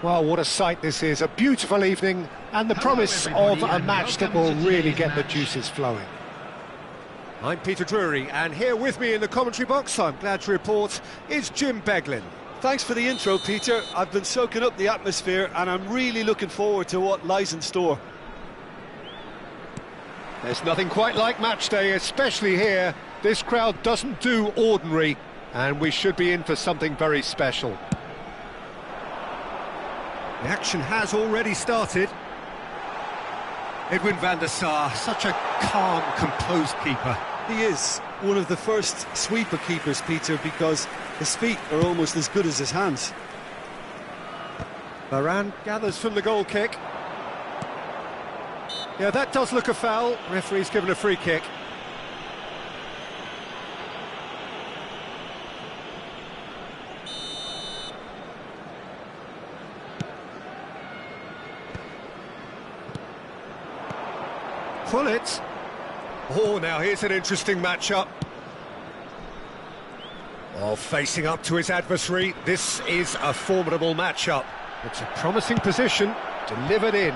Well, what a sight this is. A beautiful evening and the promise of a match that will really get the juices flowing. I'm Peter Drury, and here with me in the commentary box, I'm glad to report, is Jim Beglin. Thanks for the intro, Peter. I've been soaking up the atmosphere and I'm really looking forward to what lies in store. There's nothing quite like match day, especially here. This crowd doesn't do ordinary, and we should be in for something very special. The action has already started. Edwin van der Sar, such a calm, composed keeper. He is one of the first sweeper keepers, Peter, because his feet are almost as good as his hands. Varane gathers from the goal kick. Yeah, that does look a foul. Referee's given a free kick. Pull it. Oh, now here's an interesting matchup. Oh, facing up to his adversary, this is a formidable matchup. It's a promising position, delivered in.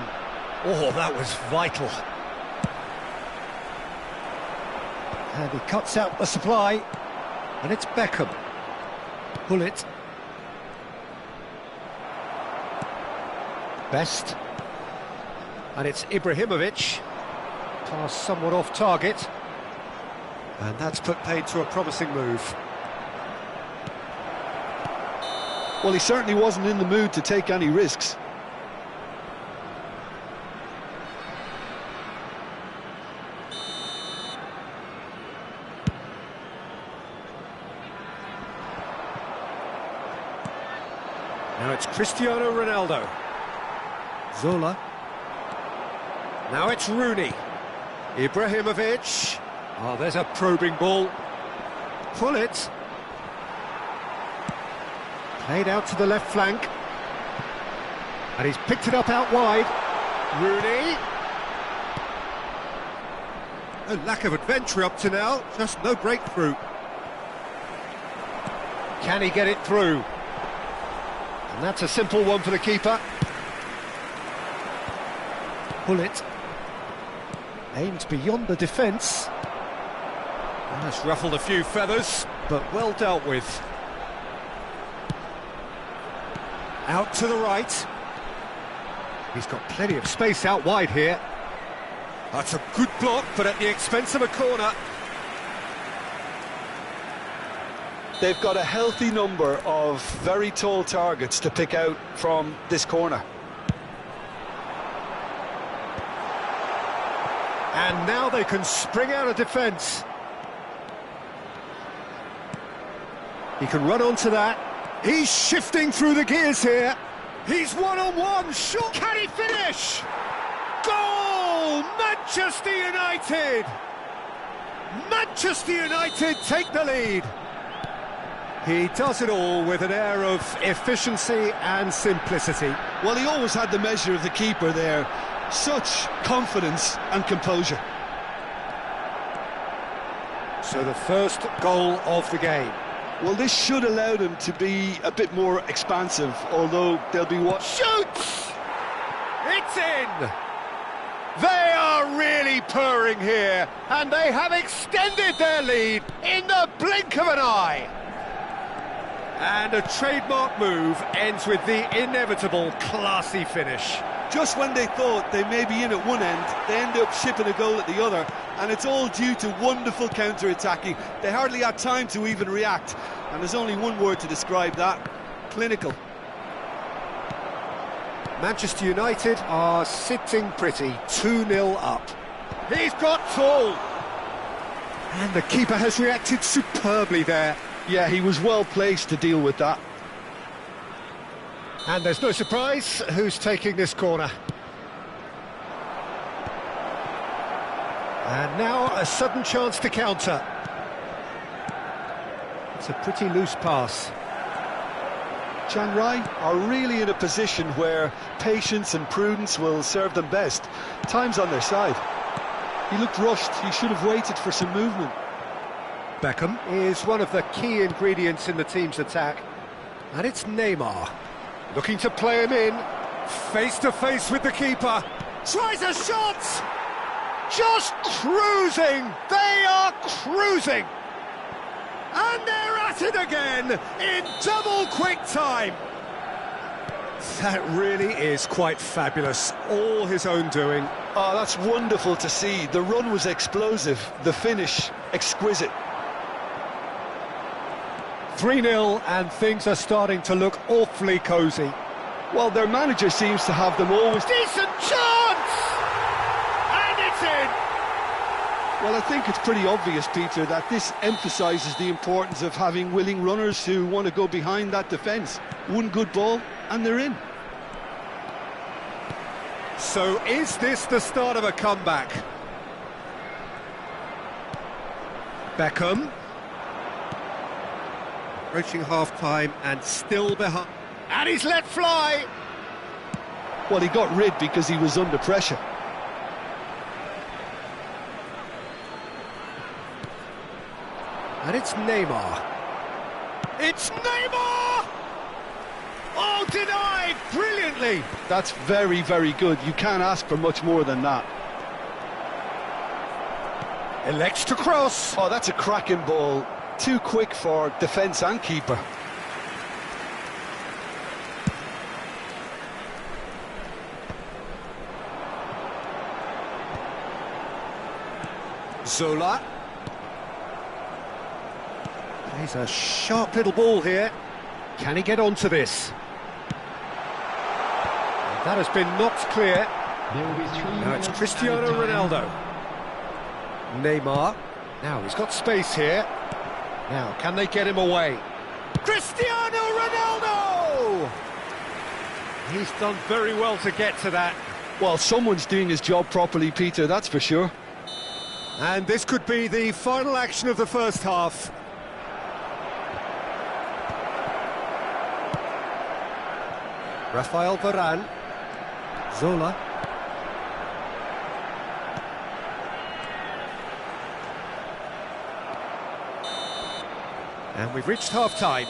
Oh, that was vital. And he cuts out the supply, and it's Beckham. Pull it. Best. And it's Ibrahimovic. Pass somewhat off target. And that's put paid to a promising move. Well, he certainly wasn't in the mood to take any risks. Now it's Cristiano Ronaldo. Zola. Now it's Rooney. Ibrahimovic. Oh, there's a probing ball. Pull it. Played out to the left flank. And he's picked it up out wide. Rooney. A lack of adventure up to now, just no breakthrough. Can he get it through? And that's a simple one for the keeper. Pull it. Aims beyond the defence. That's ruffled a few feathers, but well dealt with. Out to the right. He's got plenty of space out wide here. That's a good block, but at the expense of a corner. They've got a healthy number of very tall targets to pick out from this corner. And now they can spring out of defence. He can run onto that. He's shifting through the gears here. He's one-on-one. Shot. Can he finish? Goal! Manchester United! Manchester United take the lead. He does it all with an air of efficiency and simplicity. Well, he always had the measure of the keeper there. Such confidence and composure. So the first goal of the game. Well, this should allow them to be a bit more expansive, although they'll be what... Shoots! It's in! They are really purring here, and they have extended their lead in the blink of an eye. And a trademark move ends with the inevitable classy finish. Just when they thought they may be in at one end, they end up shipping a goal at the other, and it's all due to wonderful counter-attacking. They hardly had time to even react, and there's only one word to describe that: clinical. Manchester United are sitting pretty, 2-0 up. He's got tall! And the keeper has reacted superbly there. Yeah, he was well placed to deal with that. And there's no surprise who's taking this corner. And now a sudden chance to counter. It's a pretty loose pass. Chiang Rai are really in a position where patience and prudence will serve them best. Time's on their side. He looked rushed. He should have waited for some movement. Beckham is one of the key ingredients in the team's attack. And it's Neymar. Looking to play him in. Face to face with the keeper. Tries a shot! Just cruising! They are cruising! And they're at it again in double quick time. That really is quite fabulous. All his own doing. Oh, that's wonderful to see. The run was explosive, the finish exquisite. 3-0 and things are starting to look awfully cosy. Well, their manager seems to have them always... Decent chance! And it's in! Well, I think it's pretty obvious, Peter, that this emphasises the importance of having willing runners who want to go behind that defence. One good ball and they're in. So is this the start of a comeback? Beckham. Approaching half-time and still behind. And he's let fly! Well, he got rid because he was under pressure. And it's Neymar. It's Neymar! Oh, denied brilliantly! That's very, very good. You can't ask for much more than that. Elects to cross. Oh, that's a cracking ball. Too quick for defence and keeper. Zola. Plays a sharp little ball here. Can he get onto this? That has been knocked clear. Now it's Cristiano Ronaldo. Neymar. Now he's got space here. Now, can they get him away? Cristiano Ronaldo! He's done very well to get to that. Well, someone's doing his job properly, Peter, that's for sure. And this could be the final action of the first half. Rafael Varane. Zola. And we've reached half-time.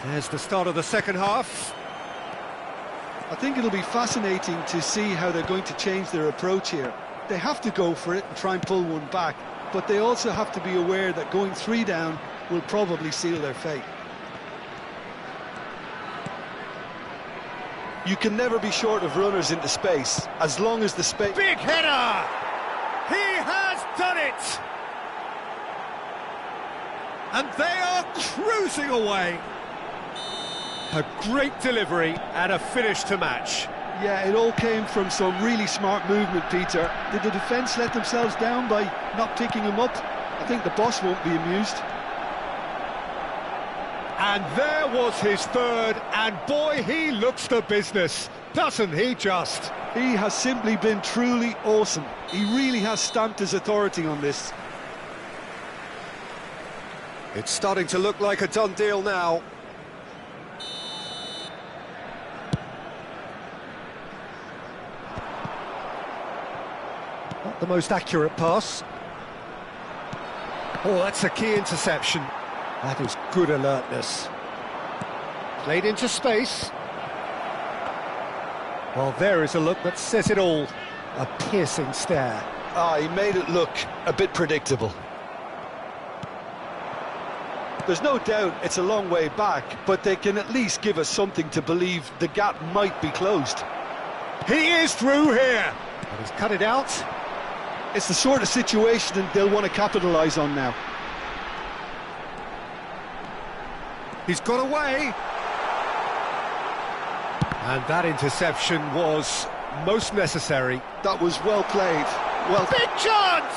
There's the start of the second half. I think it'll be fascinating to see how they're going to change their approach here. They have to go for it and try and pull one back, but they also have to be aware that going 3 down will probably seal their fate. You can never be short of runners into space, as long as the space... Big header! He has done it! And they are cruising away. A great delivery and a finish to match. Yeah, it all came from some really smart movement, Peter. Did the defence let themselves down by not picking him up? I think the boss won't be amused. And there was his third, and boy, he looks the business, doesn't he just? He has simply been truly awesome. He really has stamped his authority on this. It's starting to look like a done deal now. Not the most accurate pass. Oh, that's a key interception. That is good alertness. Played into space. Well, there is a look that says it all. A piercing stare. He made it look a bit predictable. There's no doubt it's a long way back, but they can at least give us something to believe the gap might be closed. He is through here. And he's cut it out. It's the sort of situation that they'll want to capitalise on now. He's got away. And that interception was most necessary. That was well played. Well, big chance!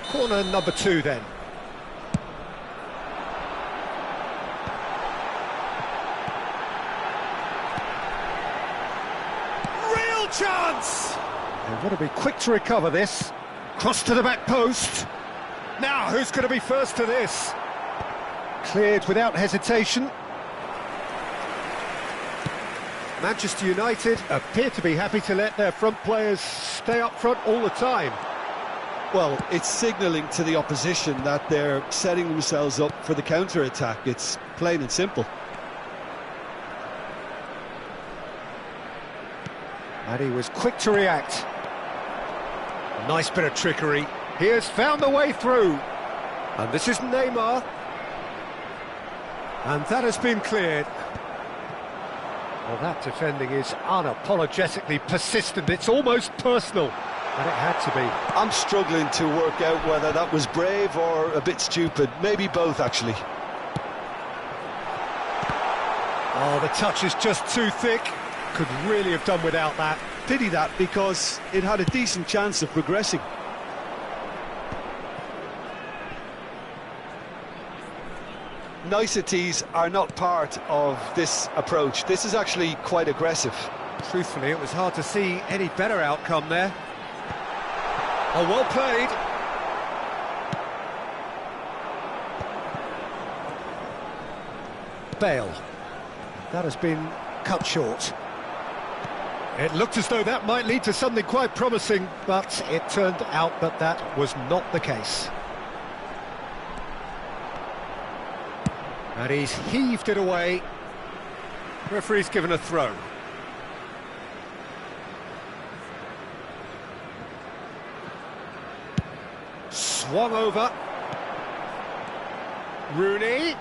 Corner number 2 then. Real chance! They want to be quick to recover this. Cross to the back post. Now, who's going to be first to this? Cleared without hesitation. Manchester United appear to be happy to let their front players stay up front all the time. Well, it's signalling to the opposition that they're setting themselves up for the counter-attack. It's plain and simple. And he was quick to react. Nice bit of trickery. He has found the way through. And this is Neymar. And that has been cleared. Well, that defending is unapologetically persistent. It's almost personal. And it had to be. I'm struggling to work out whether that was brave or a bit stupid. Maybe both, actually. Oh, the touch is just too thick. Could really have done without that. Pity that, because it had a decent chance of progressing. Niceties are not part of this approach. This is actually quite aggressive. Truthfully, it was hard to see any better outcome there. Oh, well played. Bale. That has been cut short. It looked as though that might lead to something quite promising, but it turned out that that was not the case. And he's heaved it away. Referee's given a throw. Swung over. Rooney.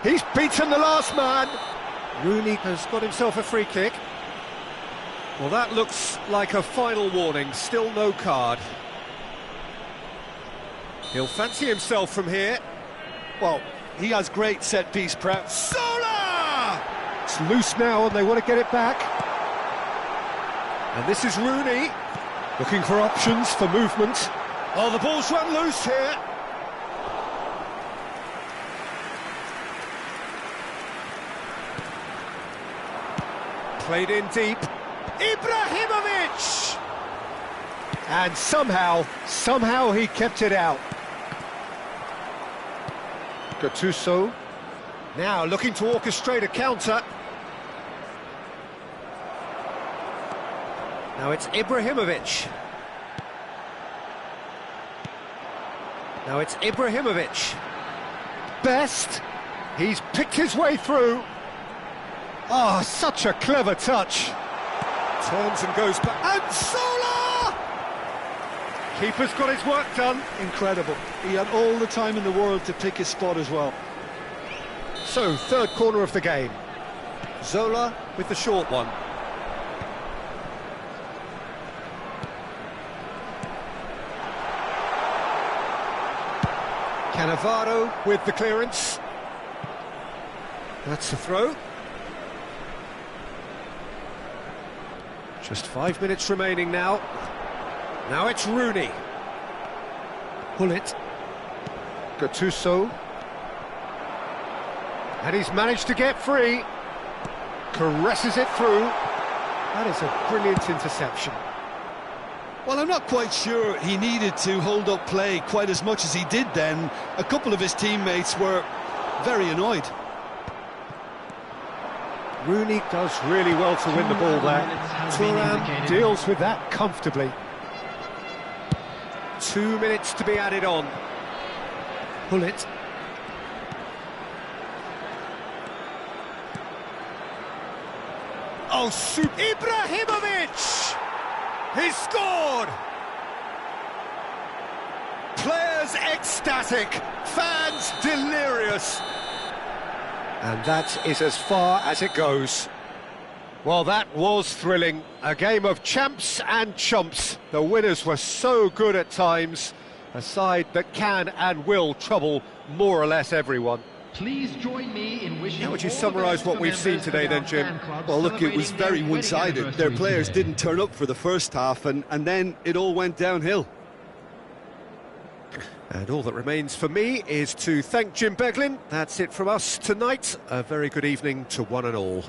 He's beaten the last man. Rooney has got himself a free kick. Well, that looks like a final warning. Still no card. He'll fancy himself from here. Well, he has great set-piece prep. Zola! It's loose now and they want to get it back. And this is Rooney, looking for options for movement. Oh, the ball's run loose here. Played in deep. Ibrahimovic! And somehow he kept it out. Gattuso. Now looking to orchestrate a counter. Now it's Ibrahimovic. Now it's Ibrahimovic. Best. He's picked his way through. Oh, such a clever touch. Turns and goes back. And Zola! Keeper's got his work done. Incredible. He had all the time in the world to pick his spot as well. So, third corner of the game. Zola with the short one. Cannavaro with the clearance. That's the throw. Just 5 minutes remaining now. Now it's Rooney. Pull it. Gattuso. And he's managed to get free. Caresses it through. That is a brilliant interception. Well, I'm not quite sure he needed to hold up play quite as much as he did then. A couple of his teammates were very annoyed. Rooney does really well to win the ball there. Thuram deals with that comfortably. 2 minutes to be added on. Pull it. Oh, Ibrahimovic! He's scored! Players ecstatic, fans delirious. And that is as far as it goes. Well, that was thrilling. A game of champs and chumps. The winners were so good at times. A side that can and will trouble more or less everyone. Please join me in wishing. How would you summarise what we've seen today then, Jim? Well, look, it was very one-sided. Their players didn't turn up for the first half, and then it all went downhill. And all that remains for me is to thank Jim Beglin. That's it from us tonight. A very good evening to one and all.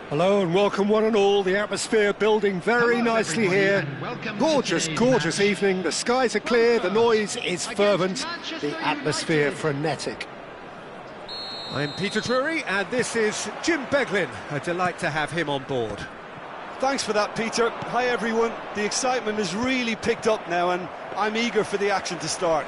Hello and welcome one and all. The atmosphere building very nicely here. Gorgeous, gorgeous evening. The skies are clear, the noise is fervent, the atmosphere frenetic. I'm Peter Drury and this is Jim Beglin. A delight to have him on board. Thanks for that, Peter. Hi, everyone. The excitement has really picked up now and I'm eager for the action to start.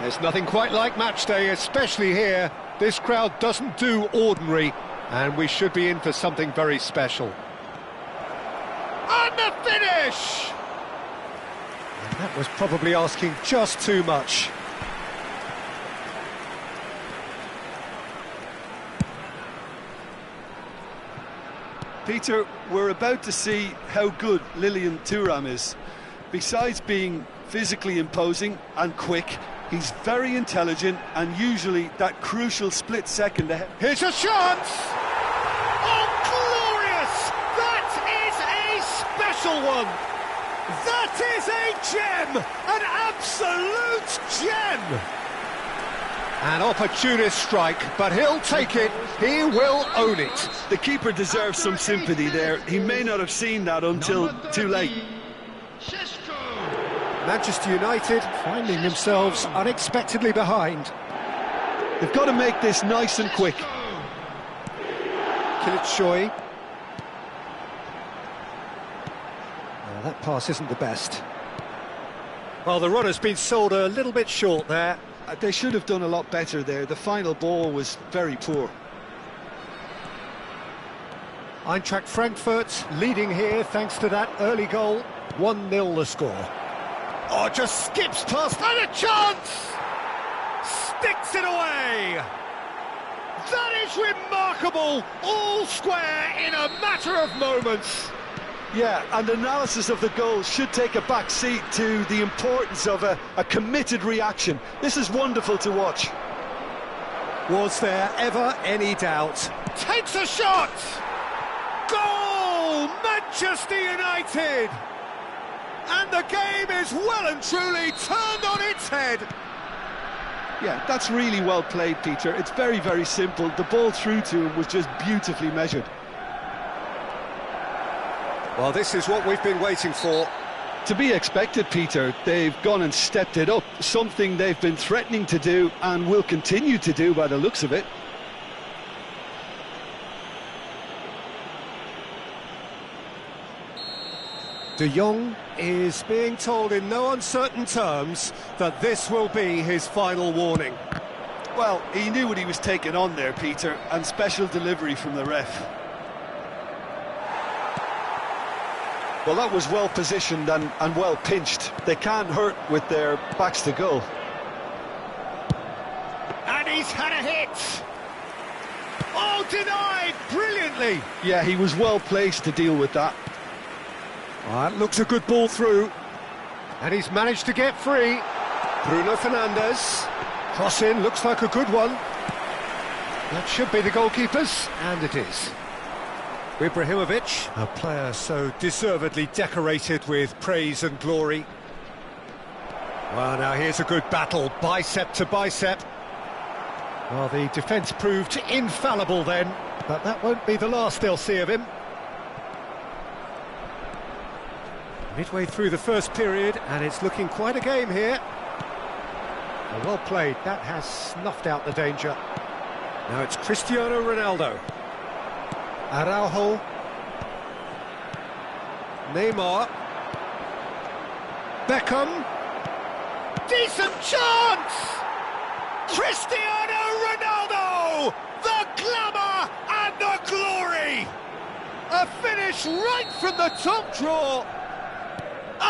There's nothing quite like match day, especially here. This crowd doesn't do ordinary, and we should be in for something very special. And the finish! And that was probably asking just too much. Peter, we're about to see how good Lilian Thuram is. Besides being physically imposing and quick, he's very intelligent and usually that crucial split second ahead. Here's a chance! Oh, glorious! That is a special one! That is a gem! An absolute gem! An opportunist strike, but he'll take it, he will own it. The keeper deserves some sympathy there. He may not have seen that until too late. Manchester United finding themselves unexpectedly behind. They've got to make this nice and quick. Kilitshoy. That pass isn't the best. Well, the run has been sold a little bit short there. They should have done a lot better there. The final ball was very poor. Eintracht Frankfurt leading here thanks to that early goal. 1-0 the score. Oh, just skips past and a chance! Sticks it away! That is remarkable! All square in a matter of moments. Yeah, and analysis of the goal should take a back seat to the importance of a committed reaction. This is wonderful to watch. Was there ever any doubt? Takes a shot! Goal! Manchester United! And the game is well and truly turned on its head. Yeah, that's really well played, Peter. It's very, very simple. The ball through to him was just beautifully measured. Well, this is what we've been waiting for. To be expected, Peter. They've gone and stepped it up, something they've been threatening to do and will continue to do by the looks of it. De Jong is being told in no uncertain terms that this will be his final warning. Well, he knew what he was taking on there, Peter, and special delivery from the ref. Well, that was well positioned and well pinched. They can't hurt with their backs to goal. And he's had a hit! Oh, denied brilliantly! Yeah, he was well placed to deal with that. That looks a good ball through. And he's managed to get free. Bruno Fernandes. Cross in, looks like a good one. That should be the goalkeeper's, and it is. Ibrahimovic, a player so deservedly decorated with praise and glory. Well, now here's a good battle, bicep to bicep. Well, the defence proved infallible then, but that won't be the last they'll see of him. Midway through the first period, and it's looking quite a game here. Well played, that has snuffed out the danger. Now it's Cristiano Ronaldo. Araujo. Neymar. Beckham. Decent chance! Cristiano Ronaldo! The glamour and the glory! A finish right from the top draw.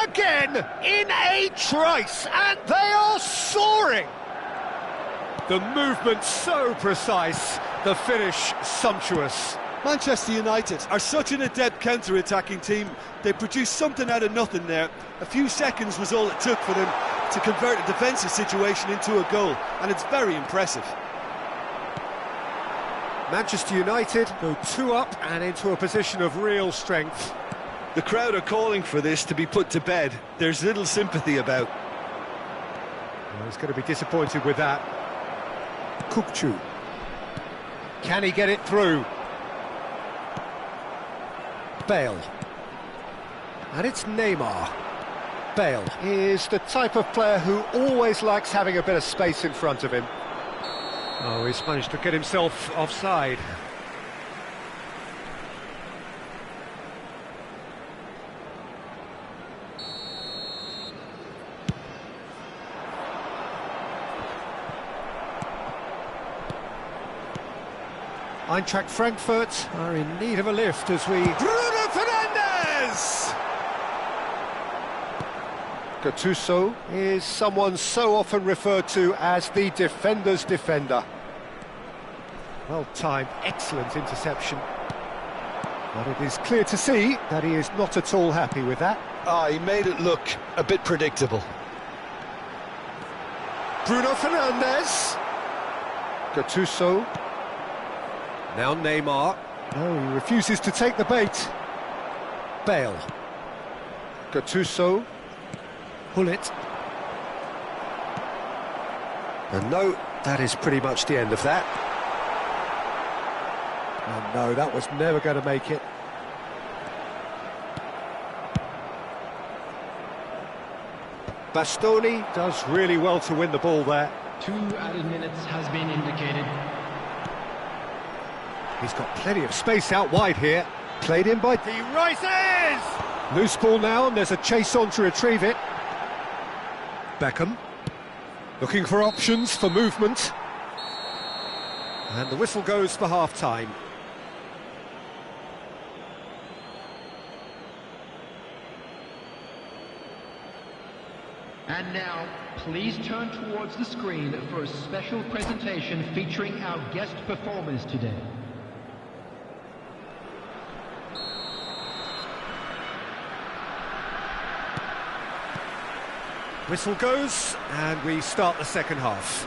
Again, in a trice, and they are soaring! The movement so precise, the finish sumptuous. Manchester United are such an adept counter-attacking team. They produced something out of nothing there. A few seconds was all it took for them to convert a defensive situation into a goal, and it's very impressive. Manchester United go 2 up and into a position of real strength. The crowd are calling for this to be put to bed. There's little sympathy about. Well, he's going to be disappointed with that. Kukçu. Can he get it through? Bale. And it's Neymar. Bale is the type of player who always likes having a bit of space in front of him. Oh, he's managed to get himself offside. Eintracht Frankfurt are in need of a lift as we... Bruno Fernandes! Gattuso is someone so often referred to as the defender's defender. Well timed, excellent interception. But it is clear to see that he is not at all happy with that. He made it look a bit predictable. Bruno Fernandes. Gattuso. Now Neymar. No, he refuses to take the bait. Bale. Gattuso. Hullet. And no, that is pretty much the end of that. And no, that was never going to make it. Bastoni does really well to win the ball there. 2 added minutes has been indicated. He's got plenty of space out wide here. Played in by... He rises! Loose ball now, and there's a chase on to retrieve it. Beckham. Looking for options for movement. And the whistle goes for half-time. And now, please turn towards the screen for a special presentation featuring our guest performers today. Whistle goes, and we start the second half.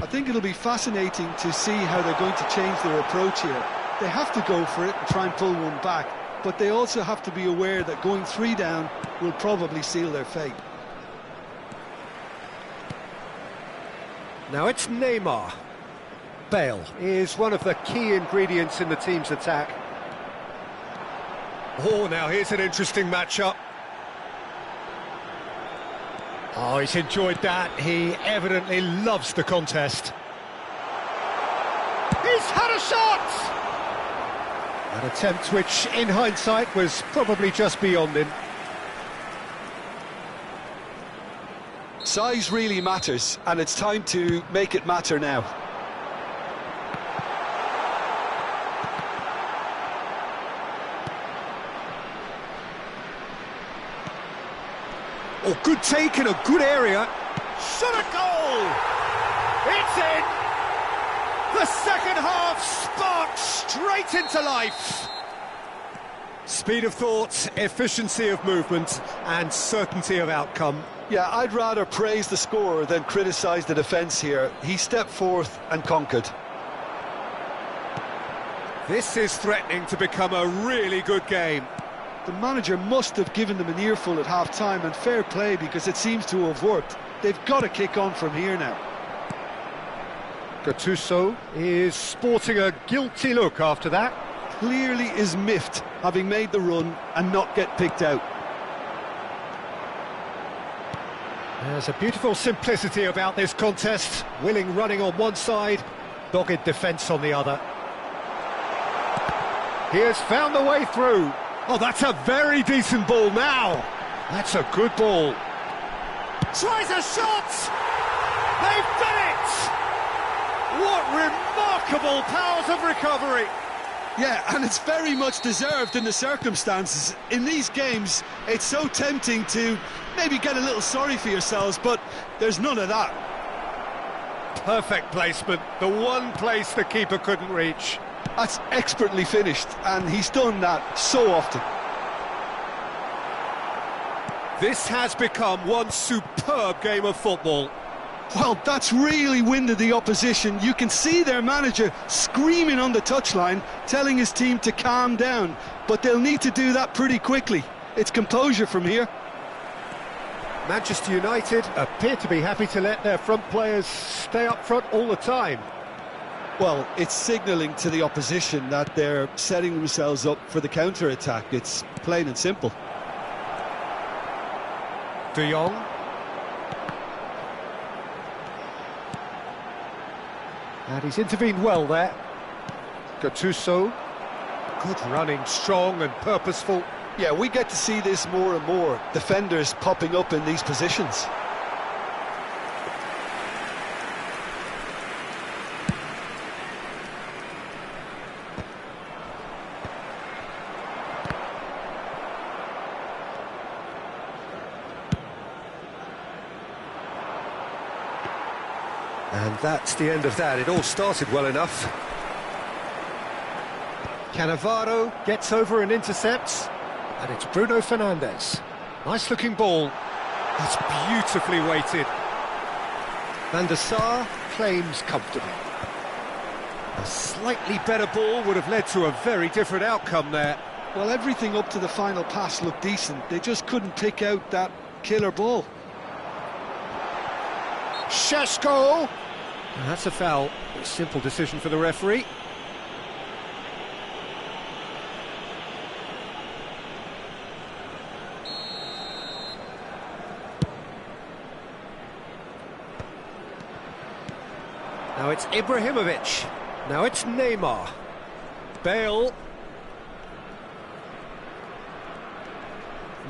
I think it'll be fascinating to see how they're going to change their approach here. They have to go for it and try and pull one back, but they also have to be aware that going 3 down will probably seal their fate. Now it's Neymar. Bale is one of the key ingredients in the team's attack. Oh, now here's an interesting matchup. Oh, he's enjoyed that. He evidently loves the contest. He's had a shot! An attempt which, in hindsight, was probably just beyond him. Size really matters, and it's time to make it matter now. Oh, good take in a good area. Shot a goal! It's in! The second half sparks straight into life. Speed of thought, efficiency of movement, and certainty of outcome. Yeah, I'd rather praise the scorer than criticise the defence here. He stepped forth and conquered. This is threatening to become a really good game. The manager must have given them an earful at half-time, and fair play because it seems to have worked. They've got to kick on from here now. Gattuso is sporting a guilty look after that. Clearly is miffed, having made the run and not get picked out. There's a beautiful simplicity about this contest. Willing running on one side, dogged defence on the other. He has found the way through. Oh, that's a very decent ball now. That's a good ball. Tries a shot! They've done it! What remarkable powers of recovery! Yeah, and it's very much deserved in the circumstances. In these games, it's so tempting to maybe get a little sorry for yourselves, but there's none of that. Perfect placement, the one place the keeper couldn't reach. That's expertly finished, and he's done that so often. This has become one superb game of football. Well, that's really winded the opposition. You can see their manager screaming on the touchline, telling his team to calm down, but they'll need to do that pretty quickly. It's composure from here. Manchester United appear to be happy to let their front players stay up front all the time. Well, it's signalling to the opposition that they're setting themselves up for the counter-attack. It's plain and simple. De Jong. And he's intervened well there. Gattuso. Good running, strong and purposeful. Yeah, we get to see this more and more. Defenders popping up in these positions. And that's the end of that. It all started well enough. Cannavaro gets over and intercepts. And it's Bruno Fernandes. Nice looking ball. It's beautifully weighted. Van der Sar claims comfortably. A slightly better ball would have led to a very different outcome there. Well, everything up to the final pass looked decent. They just couldn't pick out that killer ball. Šeško! That's a foul. A simple decision for the referee. Now it's Ibrahimovic. Now it's Neymar. Bale.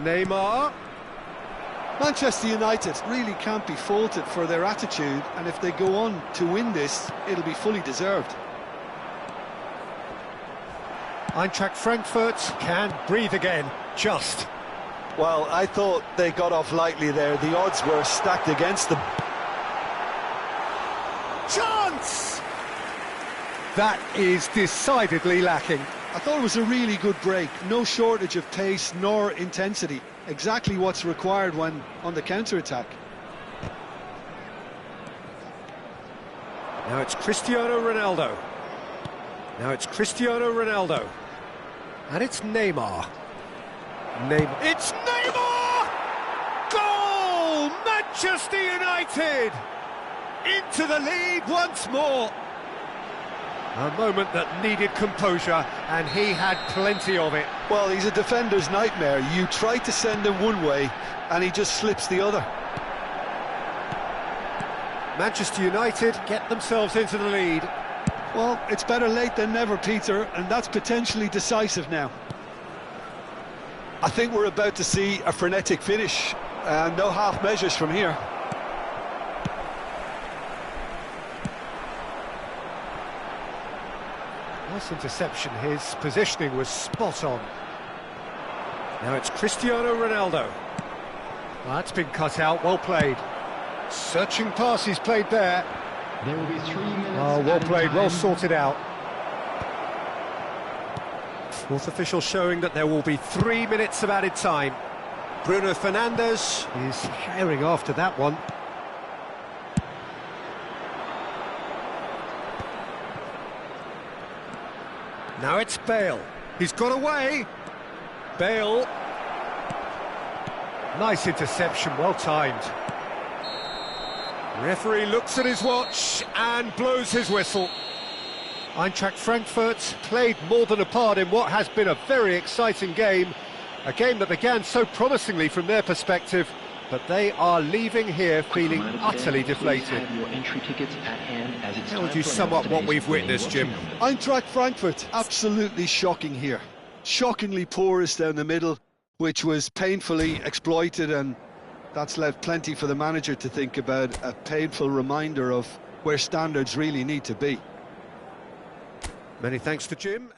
Neymar. Manchester United really can't be faulted for their attitude, and if they go on to win this, it'll be fully deserved. Eintracht Frankfurt can breathe again, just. Well, I thought they got off lightly there. The odds were stacked against them. Chance! That is decidedly lacking. I thought it was a really good break. No shortage of pace nor intensity. Exactly what's required when on the counter-attack. Now it's Cristiano Ronaldo. Now it's Cristiano Ronaldo. And it's Neymar. It's Neymar! Goal! Manchester United! Into the lead once more. A moment that needed composure, and he had plenty of it. Well, he's a defender's nightmare. You try to send him one way, and he just slips the other. Manchester United get themselves into the lead. Well, it's better late than never, Peter, and that's potentially decisive now. I think we're about to see a frenetic finish, and no half measures from here. Nice interception, his positioning was spot on. Now it's Cristiano Ronaldo. Well, that's been cut out, well played. Searching pass he's played there. There will be 3 minutes. Oh, well played, well sorted out. Fourth official showing that there will be 3 minutes of added time. Bruno Fernandes is herring after that one. Now it's Bale. He's got away. Bale. Nice interception, well timed. Referee looks at his watch and blows his whistle. Eintracht Frankfurt played more than a part in what has been a very exciting game. A game that began so promisingly from their perspective, but they are leaving here feeling utterly deflated. How would you sum up what we've witnessed, Jim? Eintracht Frankfurt, absolutely shocking here. Shockingly porous down the middle, which was painfully exploited, and that's left plenty for the manager to think about. A painful reminder of where standards really need to be. Many thanks to Jim.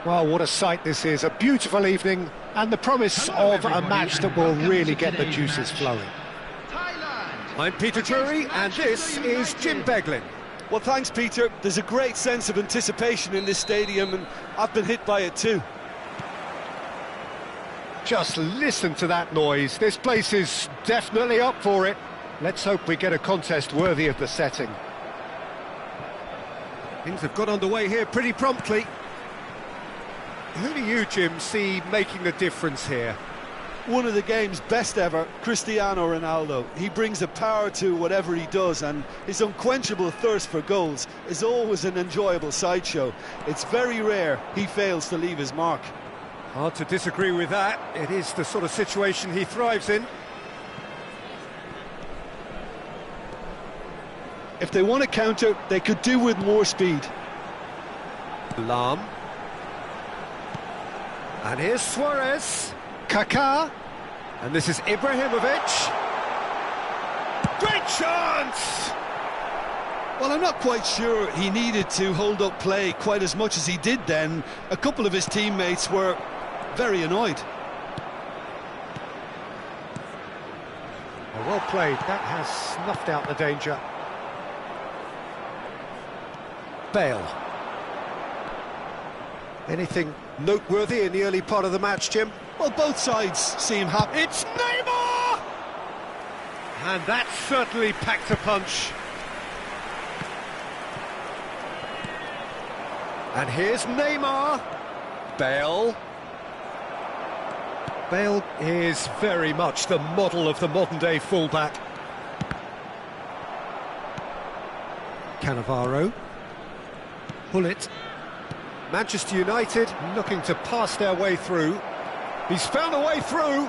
Well, what a sight this is, a beautiful evening, and the promise of a match that will really get the juices flowing. I'm Peter Drury, and this is Jim Beglin. Well, thanks, Peter. There's a great sense of anticipation in this stadium, and I've been hit by it too. Just listen to that noise. This place is definitely up for it. Let's hope we get a contest worthy of the setting. Things have got underway here pretty promptly. Who do you, Jim, see making the difference here? One of the game's best ever, Cristiano Ronaldo. He brings a power to whatever he does, and his unquenchable thirst for goals is always an enjoyable sideshow. It's very rare he fails to leave his mark. Hard to disagree with that. It is the sort of situation he thrives in. If they want to counter, they could do with more speed. Lam. And here's Suarez. Kaká. And this is Ibrahimovic. Great chance! Well, I'm not quite sure he needed to hold up play quite as much as he did then. A couple of his teammates were very annoyed. Well played, that has snuffed out the danger. Bale. Anything noteworthy in the early part of the match, Jim? Well, both sides seem happy. It's Neymar! And that certainly packed a punch. And here's Neymar. Bale. Bale is very much the model of the modern-day fullback. Cannavaro. Pullet. Manchester United looking to pass their way through. He's found a way through.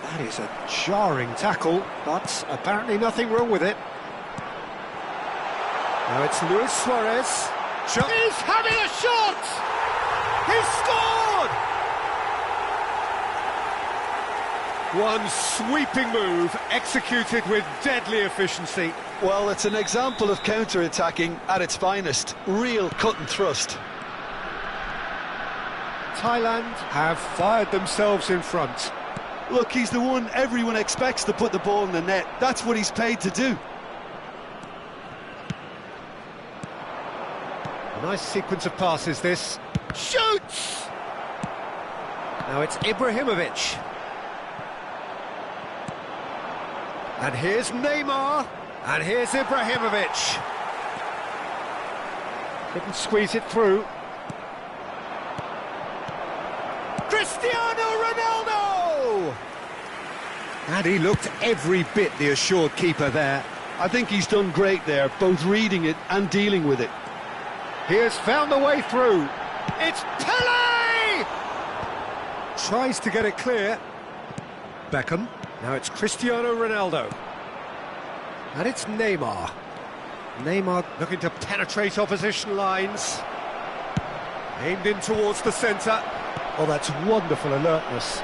That is a jarring tackle, but apparently nothing wrong with it. Now it's Luis Suarez. He's having a shot! He's scored! One sweeping move, executed with deadly efficiency. Well, it's an example of counter-attacking at its finest. Real cut and thrust. Thailand have fired themselves in front. Look, he's the one everyone expects to put the ball in the net. That's what he's paid to do. A nice sequence of passes, this. Shoots! Now it's Ibrahimovic. And here's Neymar. And here's Ibrahimovic. Couldn't squeeze it through. Cristiano Ronaldo! And he looked every bit the assured keeper there. I think he's done great there, both reading it and dealing with it. He has found a way through. It's Pele! Tries to get it clear. Beckham. Now it's Cristiano Ronaldo. And it's Neymar. Neymar looking to penetrate opposition lines. Aimed in towards the centre. Oh, that's wonderful alertness.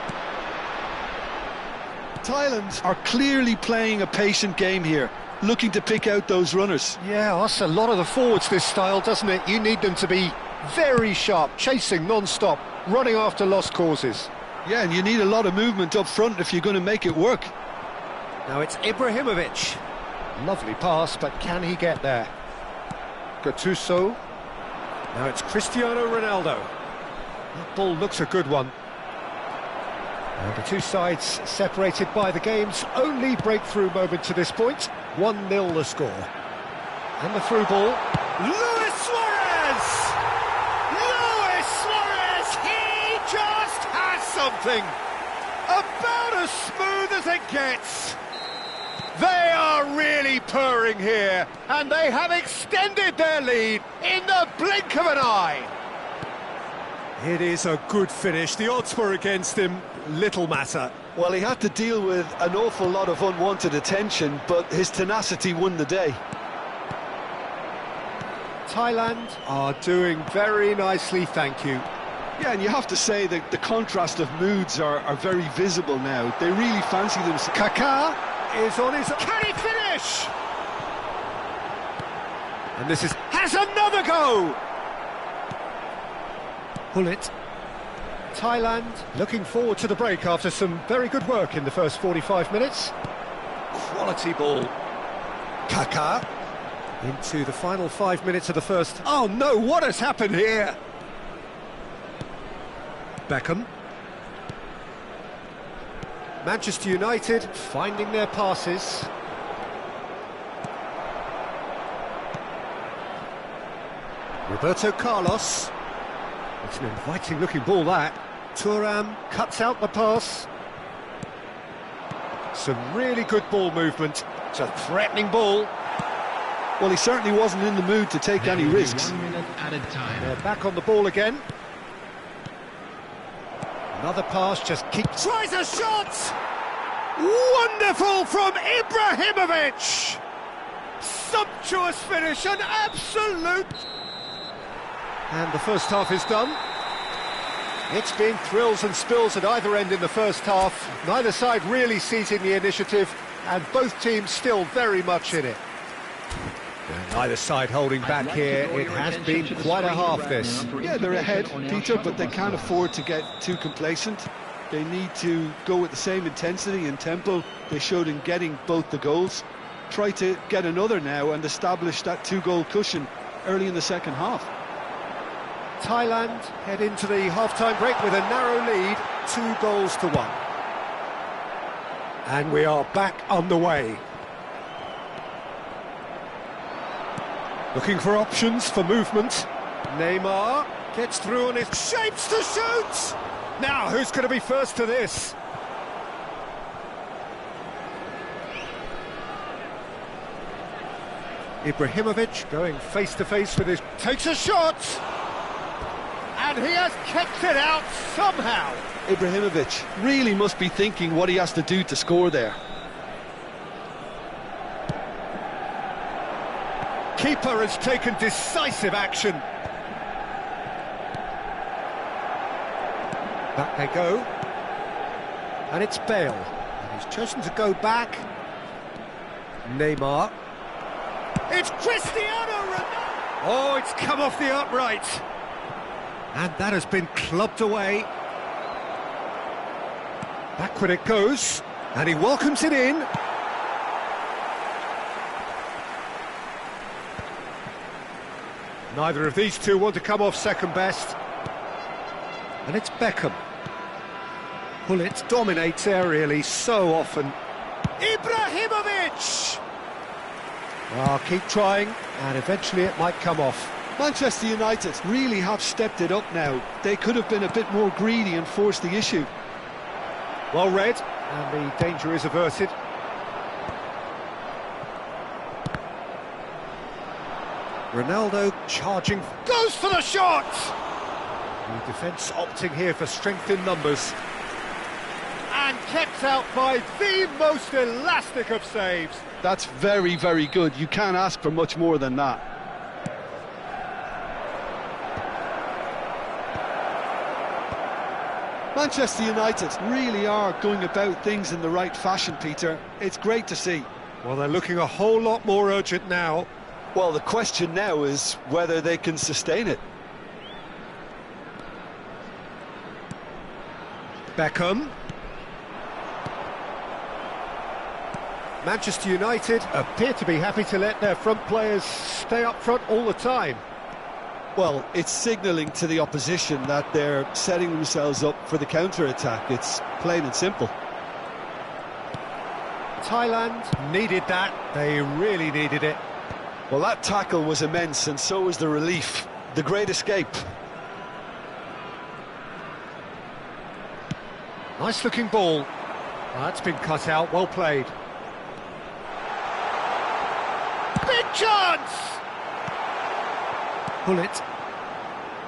Thailand are clearly playing a patient game here, looking to pick out those runners. Yeah, that's a lot of the forwards, this style, doesn't it? You need them to be very sharp, chasing non-stop, running after lost causes. Yeah, and you need a lot of movement up front if you're going to make it work. Now it's Ibrahimovic. Lovely pass, but can he get there? Gattuso. Now it's Cristiano Ronaldo. That ball looks a good one. And the two sides separated by the game's only breakthrough moment to this point. 1-0 the score. And the through ball. Luis Suarez! Luis Suarez! He just has something! About as smooth as it gets! They are really purring here, and they have extended their lead in the blink of an eye. It is a good finish. The odds were against him. Little matter. Well, he had to deal with an awful lot of unwanted attention, but his tenacity won the day. Thailand are doing very nicely, thank you. Yeah, and you have to say that the contrast of moods are very visible now. They really fancy themselves. Kaká is on his... Can he finish? And this is... Has another go! Pull it. Thailand looking forward to the break after some very good work in the first 45 minutes. Quality ball. Kaká into the final 5 minutes of the first. Oh no, what has happened here? Beckham. Manchester United finding their passes. Roberto Carlos. It's an inviting looking ball, that. Thuram cuts out the pass. Some really good ball movement. It's a threatening ball. Well, he certainly wasn't in the mood to take any risks. 1 minute added time. They're back on the ball again. Another pass, just keeps... Tries a shot! Wonderful from Ibrahimovic! Sumptuous finish, an absolute... And the first half is done. It's been thrills and spills at either end in the first half. Neither side really seizing the initiative, and both teams still very much in it. And neither side holding back here. It has been quite a half, this. Yeah, they're ahead, Peter, but they can't afford to get too complacent. They need to go with the same intensity and tempo they showed in getting both the goals. Try to get another now and establish that two-goal cushion early in the second half. Thailand head into the half-time break with a narrow lead, 2-1. And we are back on the way. Looking for options for movement. Neymar gets through on his shapes to shoot! Now, who's going to be first to this? Ibrahimovic going face-to-face with his... Takes a shot! And he has kept it out somehow. Ibrahimovic really must be thinking what he has to do to score there. Keeper has taken decisive action. Back they go. And it's Bale. And he's chosen to go back. Neymar. It's Cristiano Ronaldo! Oh, it's come off the upright. And that has been clubbed away. Backward it goes. And he welcomes it in. Neither of these two want to come off second best. And it's Beckham. Pullet dominates aerially so often. Ibrahimovic! Oh, keep trying, and eventually it might come off. Manchester United really have stepped it up now. They could have been a bit more greedy and forced the issue. Well read, and the danger is averted. Ronaldo charging, goes for the shot! The defence opting here for strength in numbers. And kept out by the most elastic of saves. That's very, very good. You can't ask for much more than that. Manchester United really are going about things in the right fashion, Peter. It's great to see. Well, they're looking a whole lot more urgent now. Well, the question now is whether they can sustain it. Beckham. Manchester United appear to be happy to let their front players stay up front all the time. Well, it's signalling to the opposition that they're setting themselves up for the counter-attack. It's plain and simple. Thailand needed that. They really needed it. Well, that tackle was immense, and so was the relief. The great escape. Nice-looking ball. That's been cut out, well played. Big chance! Pull it.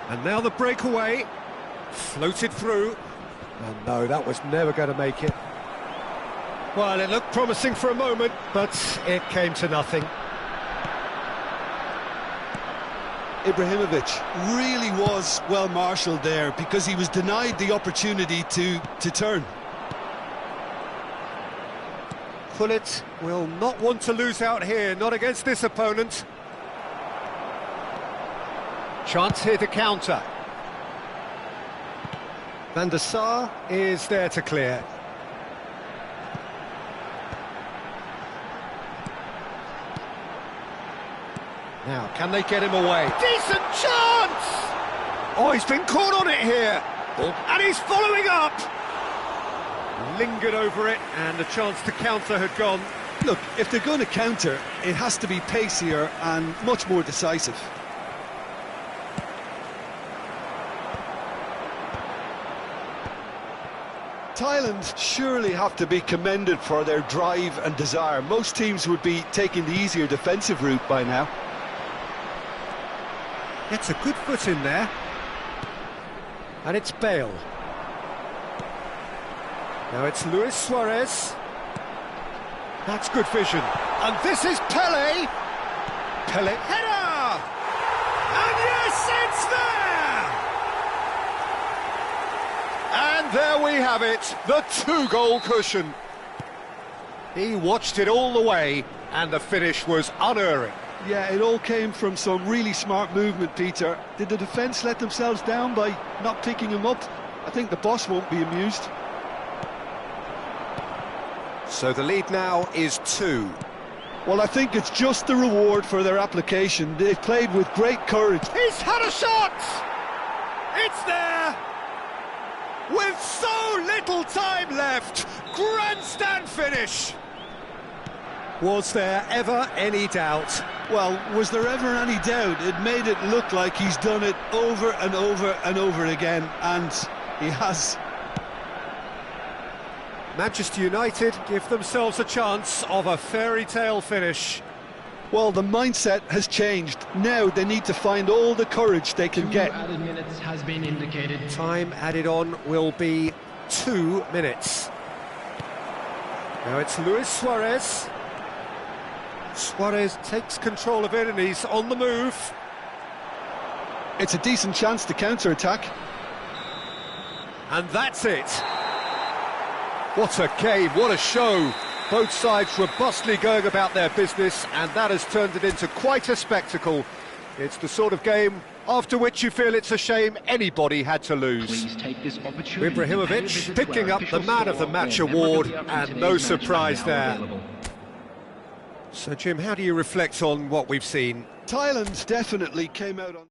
And now the breakaway. Floated through. Oh no, that was never going to make it. Well, it looked promising for a moment, but it came to nothing. Ibrahimovic really was well marshalled there because he was denied the opportunity to turn. Pullet will not want to lose out here, not against this opponent. Chance here to counter. Van der Sar is there to clear. Now, can they get him away? Decent chance! Oh, he's been caught on it here. And he's following up. Lingered over it, and the chance to counter had gone. Look, if they're going to counter, it has to be pacier and much more decisive. Thailand surely have to be commended for their drive and desire. Most teams would be taking the easier defensive route by now. Gets a good foot in there. And it's Bale. Now it's Luis Suarez. That's good vision. And this is Pele. Pele header! And yes, it's there! And there we have it, the 2-goal cushion. He watched it all the way, and the finish was unerring. Yeah, it all came from some really smart movement, Peter. Did the defence let themselves down by not picking him up? I think the boss won't be amused. So the lead now is 2. Well, I think it's just the reward for their application. They've played with great courage. He's had a shot! It's there! With so little time left! Grandstand finish! Was there ever any doubt? Well, was there ever any doubt? It made it look like he's done it over and over and over again, and he has. Manchester United give themselves a chance of a fairy tale finish. Well, the mindset has changed. Now they need to find all the courage they can get. 2 added minutes has been indicated. Time added on will be 2 minutes. Now it's Luis Suarez. Suarez takes control of it and he's on the move. It's a decent chance to counter-attack. And that's it. What a game, what a show. Both sides robustly going about their business, and that has turned it into quite a spectacle. It's the sort of game after which you feel it's a shame anybody had to lose. Please take this opportunity to pay a Ibrahimovic visit to picking our up the official Man of the store Match where award, memorabilia from and today's no match surprise are now there. available. So, Jim, how do you reflect on what we've seen? Thailand definitely came out on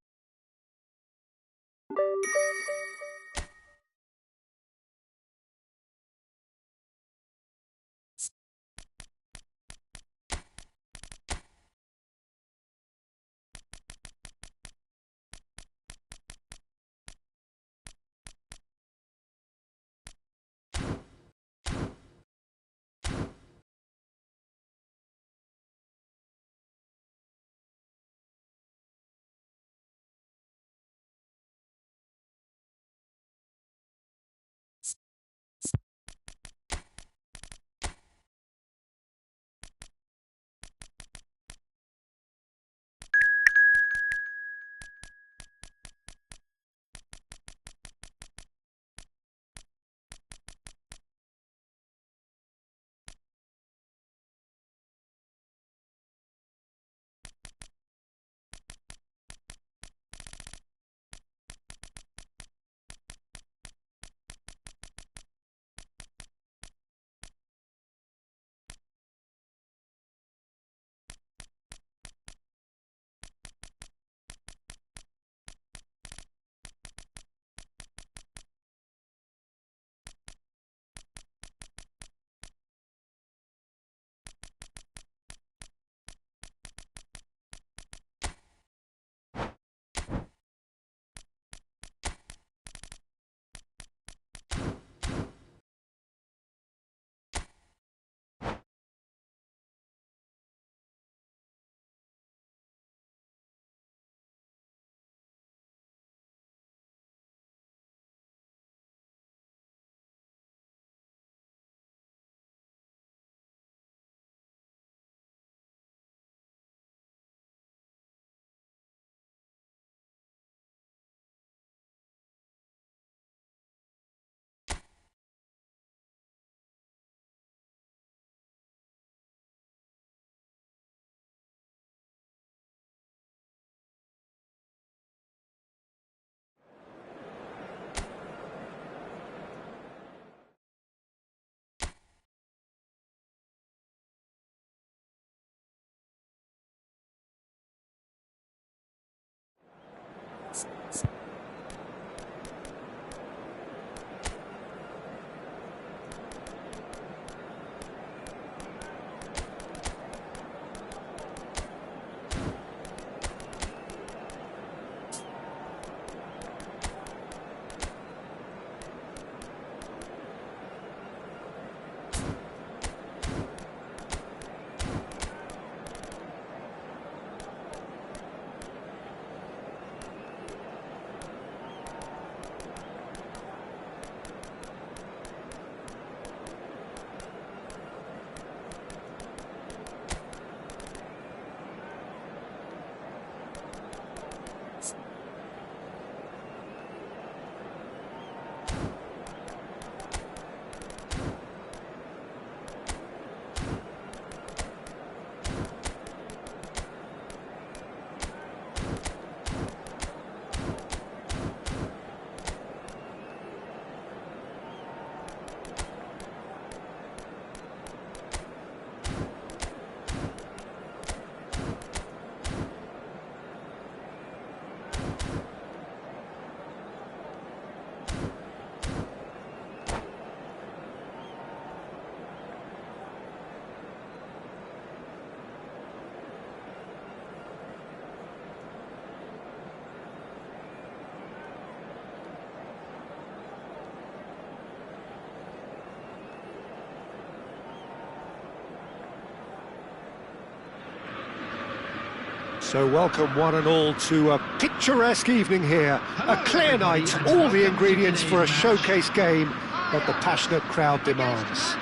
So welcome one and all to a picturesque evening here. A clear night, all the ingredients for a showcase game that the passionate crowd demands.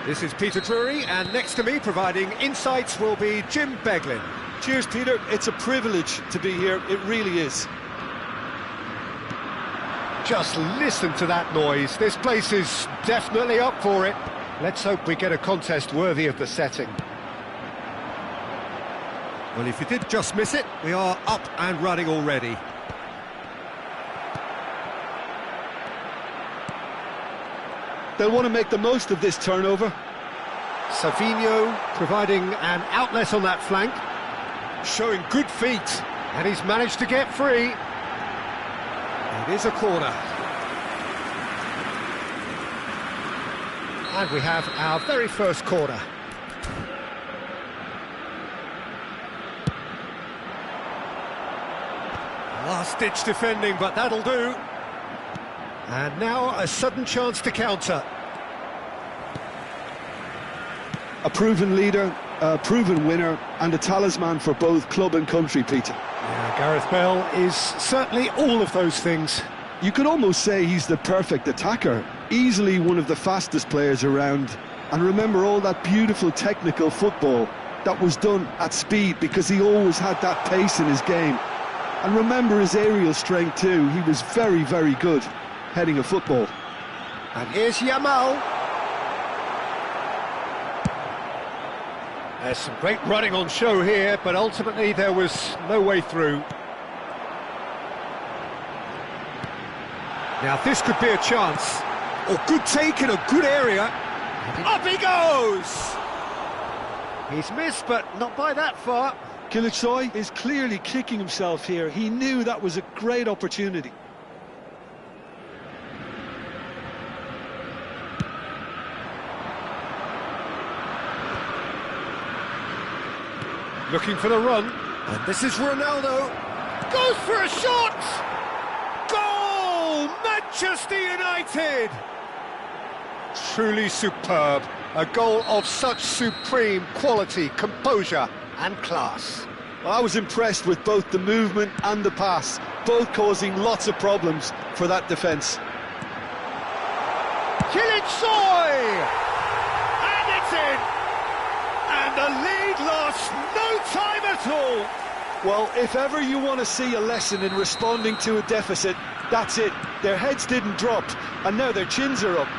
This is Peter Drury, and next to me providing insights will be Jim Beglin. Cheers, Peter. It's a privilege to be here. It really is. Just listen to that noise. This place is definitely up for it. Let's hope we get a contest worthy of the setting. Well, if you did just miss it, we are up and running already. They'll want to make the most of this turnover. Savinho providing an outlet on that flank, showing good feet, and he's managed to get free. It is a corner. And we have our very first corner. Last-ditch defending, but that'll do. And now a sudden chance to counter. A proven leader, a proven winner, and a talisman for both club and country, Peter. Yeah, Gareth Bale is certainly all of those things. You could almost say he's the perfect attacker. Easily one of the fastest players around. And remember all that beautiful technical football that was done at speed, because he always had that pace in his game. And remember his aerial strength too. He was very, very good heading a football. And here's Yamal. There's some great running on show here, but ultimately there was no way through. Now this could be a chance. Oh, good take in a good area. Up he goes! He's missed, but not by that far. Kilicsoy is clearly kicking himself here. He knew that was a great opportunity. Looking for the run. And this is Ronaldo. Goes for a shot! Goal! Manchester United! Truly superb. A goal of such supreme quality, composure and class. Well, I was impressed with both the movement and the pass, both causing lots of problems for that defence. Kilicsoy! And it's in! And the lead lost no time at all! Well, if ever you want to see a lesson in responding to a deficit, that's it. Their heads didn't drop, and now their chins are up.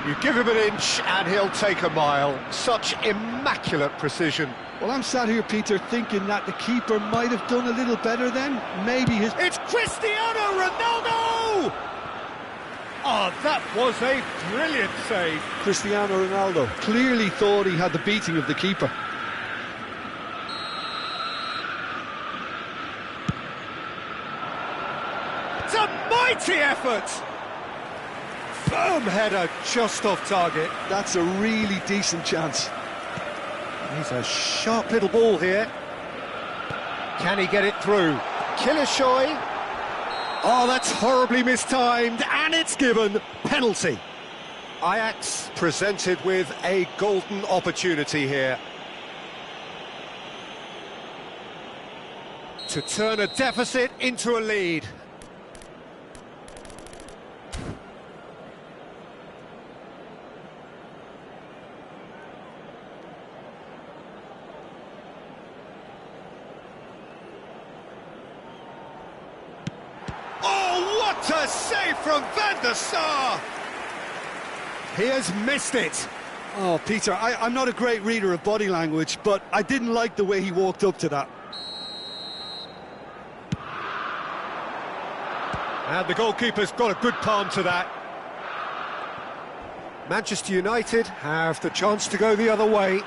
You give him an inch and he'll take a mile. Such immaculate precision. Well, I'm sat here, Peter, thinking that the keeper might have done a little better then. Maybe his... It's Cristiano Ronaldo! Oh, that was a brilliant save. Cristiano Ronaldo clearly thought he had the beating of the keeper. It's a mighty effort! Firm header just off target. That's a really decent chance. He's a sharp little ball here. Can he get it through? Kilicsoy. Oh, that's horribly mistimed, and it's given. Penalty. Ajax presented with a golden opportunity here to turn a deficit into a lead. What a save from Van der Sar! He has missed it. Oh, Peter, I'm not a great reader of body language, but I didn't like the way he walked up to that. And the goalkeeper's got a good palm to that. Manchester United have the chance to go the other way.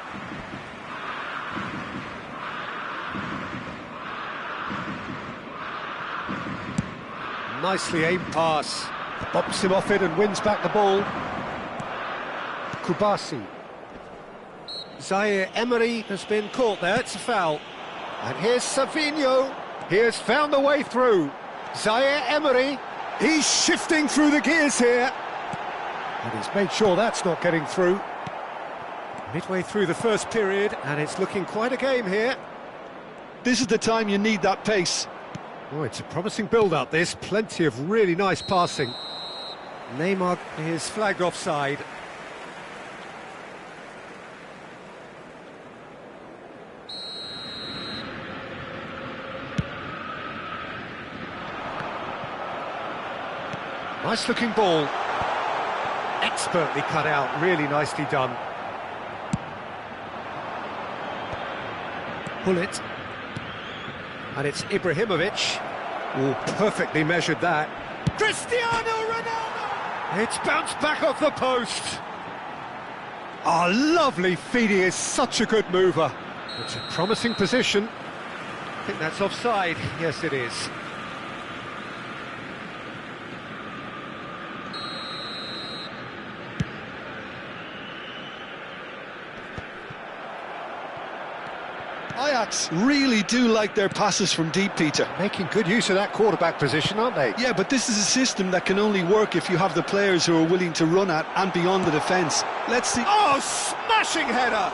Nicely aimed pass. Bumps him off it and wins back the ball. Kubasi. Zaire Emery has been caught there, it's a foul. And here's Savinho. He has found a way through. Zaire Emery. He's shifting through the gears here. And he's made sure that's not getting through. Midway through the first period, and it's looking quite a game here. This is the time you need that pace. Oh, it's a promising build-up, this. Plenty of really nice passing. Neymar is flagged offside. Nice-looking ball. Expertly cut out, really nicely done. Pull it. And it's Ibrahimovic. Oh, perfectly measured that. Cristiano Ronaldo! It's bounced back off the post. Oh, lovely feed. He is such a good mover. It's a promising position. I think that's offside. Yes, it is. Ajax really do like their passes from deep, Peter. Making good use of that quarterback position, aren't they? Yeah, but this is a system that can only work if you have the players who are willing to run at and beyond the defence. Let's see... Oh, smashing header!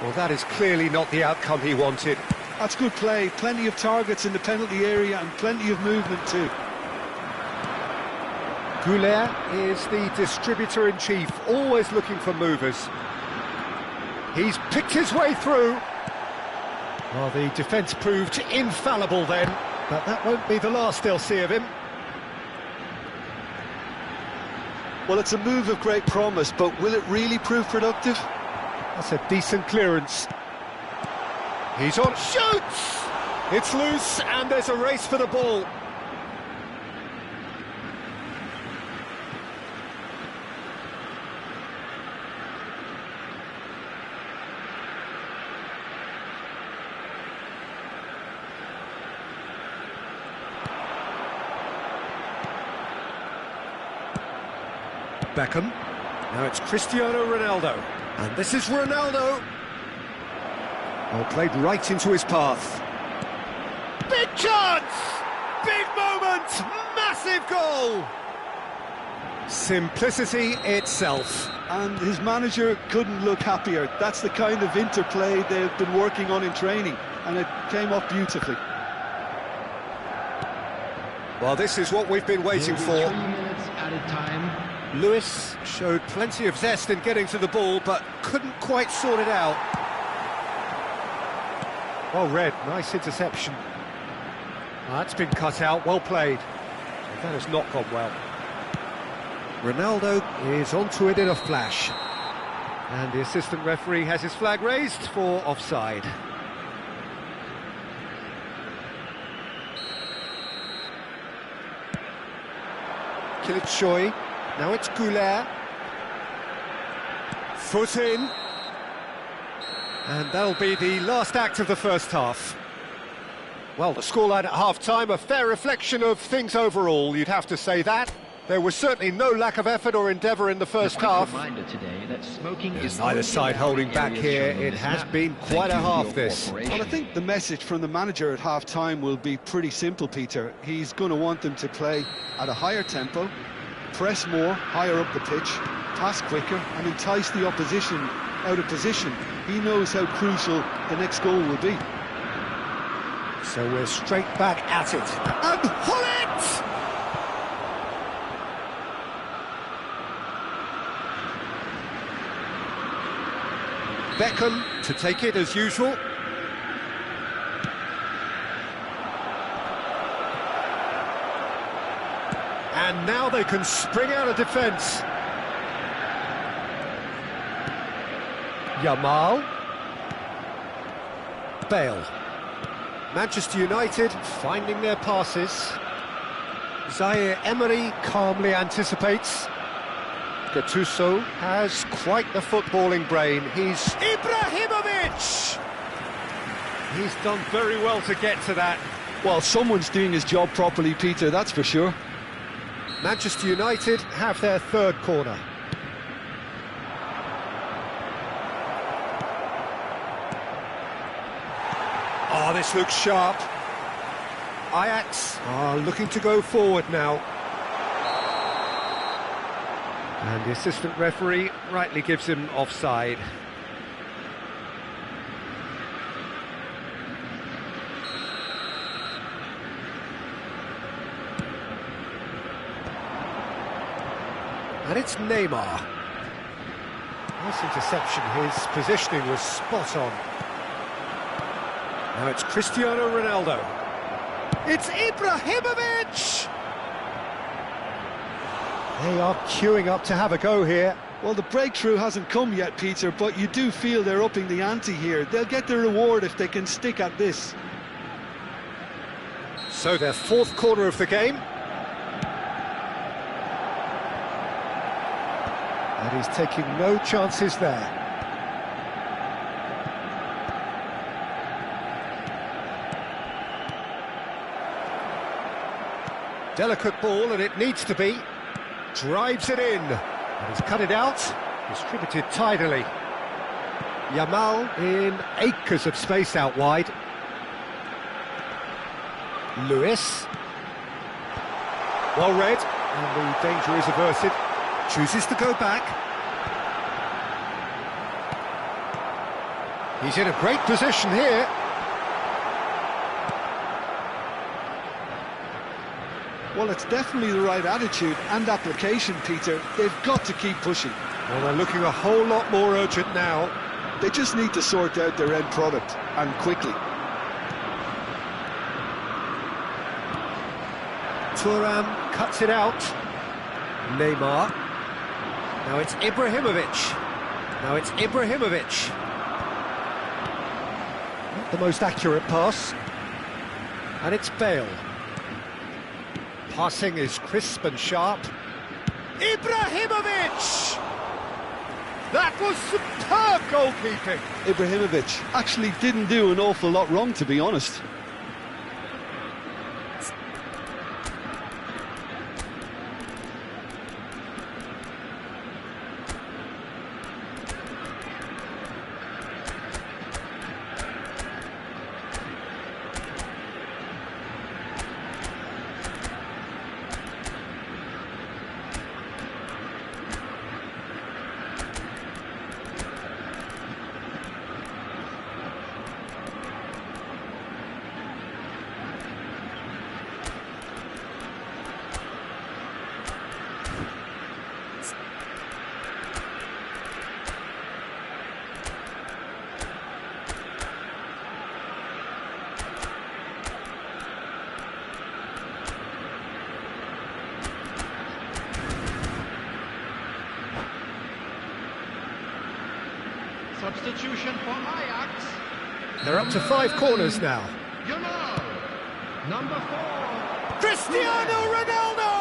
Well, that is clearly not the outcome he wanted. That's good play. Plenty of targets in the penalty area and plenty of movement too. Goulet is the distributor-in-chief, always looking for movers. He's picked his way through. Well, the defence proved infallible then, but that won't be the last they'll see of him. Well, it's a move of great promise, but will it really prove productive? That's a decent clearance. He's on, shoots! It's loose, and there's a race for the ball. Beckham. Now it's Cristiano Ronaldo. And this is Ronaldo. Well, played right into his path. Big chance! Big moment! Massive goal! Simplicity itself. And his manager couldn't look happier. That's the kind of interplay they've been working on in training, and it came off beautifully. Well, this is what we've been waiting for. 3 minutes added time. Lewis showed plenty of zest in getting to the ball, but couldn't quite sort it out. Well read, nice interception. That's been cut out, well played. That has not gone well. Ronaldo is onto it in a flash. And the assistant referee has his flag raised for offside. Choi. Now it's Goulet. Foot in. And that'll be the last act of the first half. Well, the scoreline at half-time, a fair reflection of things overall, you'd have to say that. There was certainly no lack of effort or endeavour in the first half. Reminder today that smoking is Neither side holding back here. It has been quite a half, this. Well, I think the message from the manager at half-time will be pretty simple, Peter. He's going to want them to play at a higher tempo, press more, higher up the pitch, pass quicker, and entice the opposition out of position. He knows how crucial the next goal will be. So we're straight back at it. And pull it! Beckham to take it as usual. And now they can spring out of defence. Yamal. Bale. Manchester United finding their passes. Zaire Emery calmly anticipates. Gattuso has quite the footballing brain. He's Ibrahimovic! He's done very well to get to that. Well, someone's doing his job properly, Peter, that's for sure. Manchester United have their third corner. Oh, this looks sharp. Ajax are looking to go forward now. And the assistant referee rightly gives him offside. And it's Neymar. Nice interception, his positioning was spot on. Now it's Cristiano Ronaldo. It's Ibrahimovic! They are queuing up to have a go here. Well, the breakthrough hasn't come yet, Peter, but you do feel they're upping the ante here. They'll get their reward if they can stick at this. So their fourth corner of the game. And he's taking no chances there. Delicate ball, and it needs to be. Drives it in. And he's cut it out. Distributed tidily. Yamal in acres of space out wide. Lewis. Well read, and the danger is averted. Chooses to go back. He's in a great position here. Well, it's definitely the right attitude and application, Peter. They've got to keep pushing. Well, they're looking a whole lot more urgent now. They just need to sort out their end product, and quickly. Thuram cuts it out. Neymar. Now it's Ibrahimovic. Not the most accurate pass. And it's Bale. Passing is crisp and sharp. Ibrahimovic! That was superb goalkeeping. Ibrahimovic actually didn't do an awful lot wrong, to be honest. Substitution for Ajax. They're up to 5 corners now. You know, number 4. Cristiano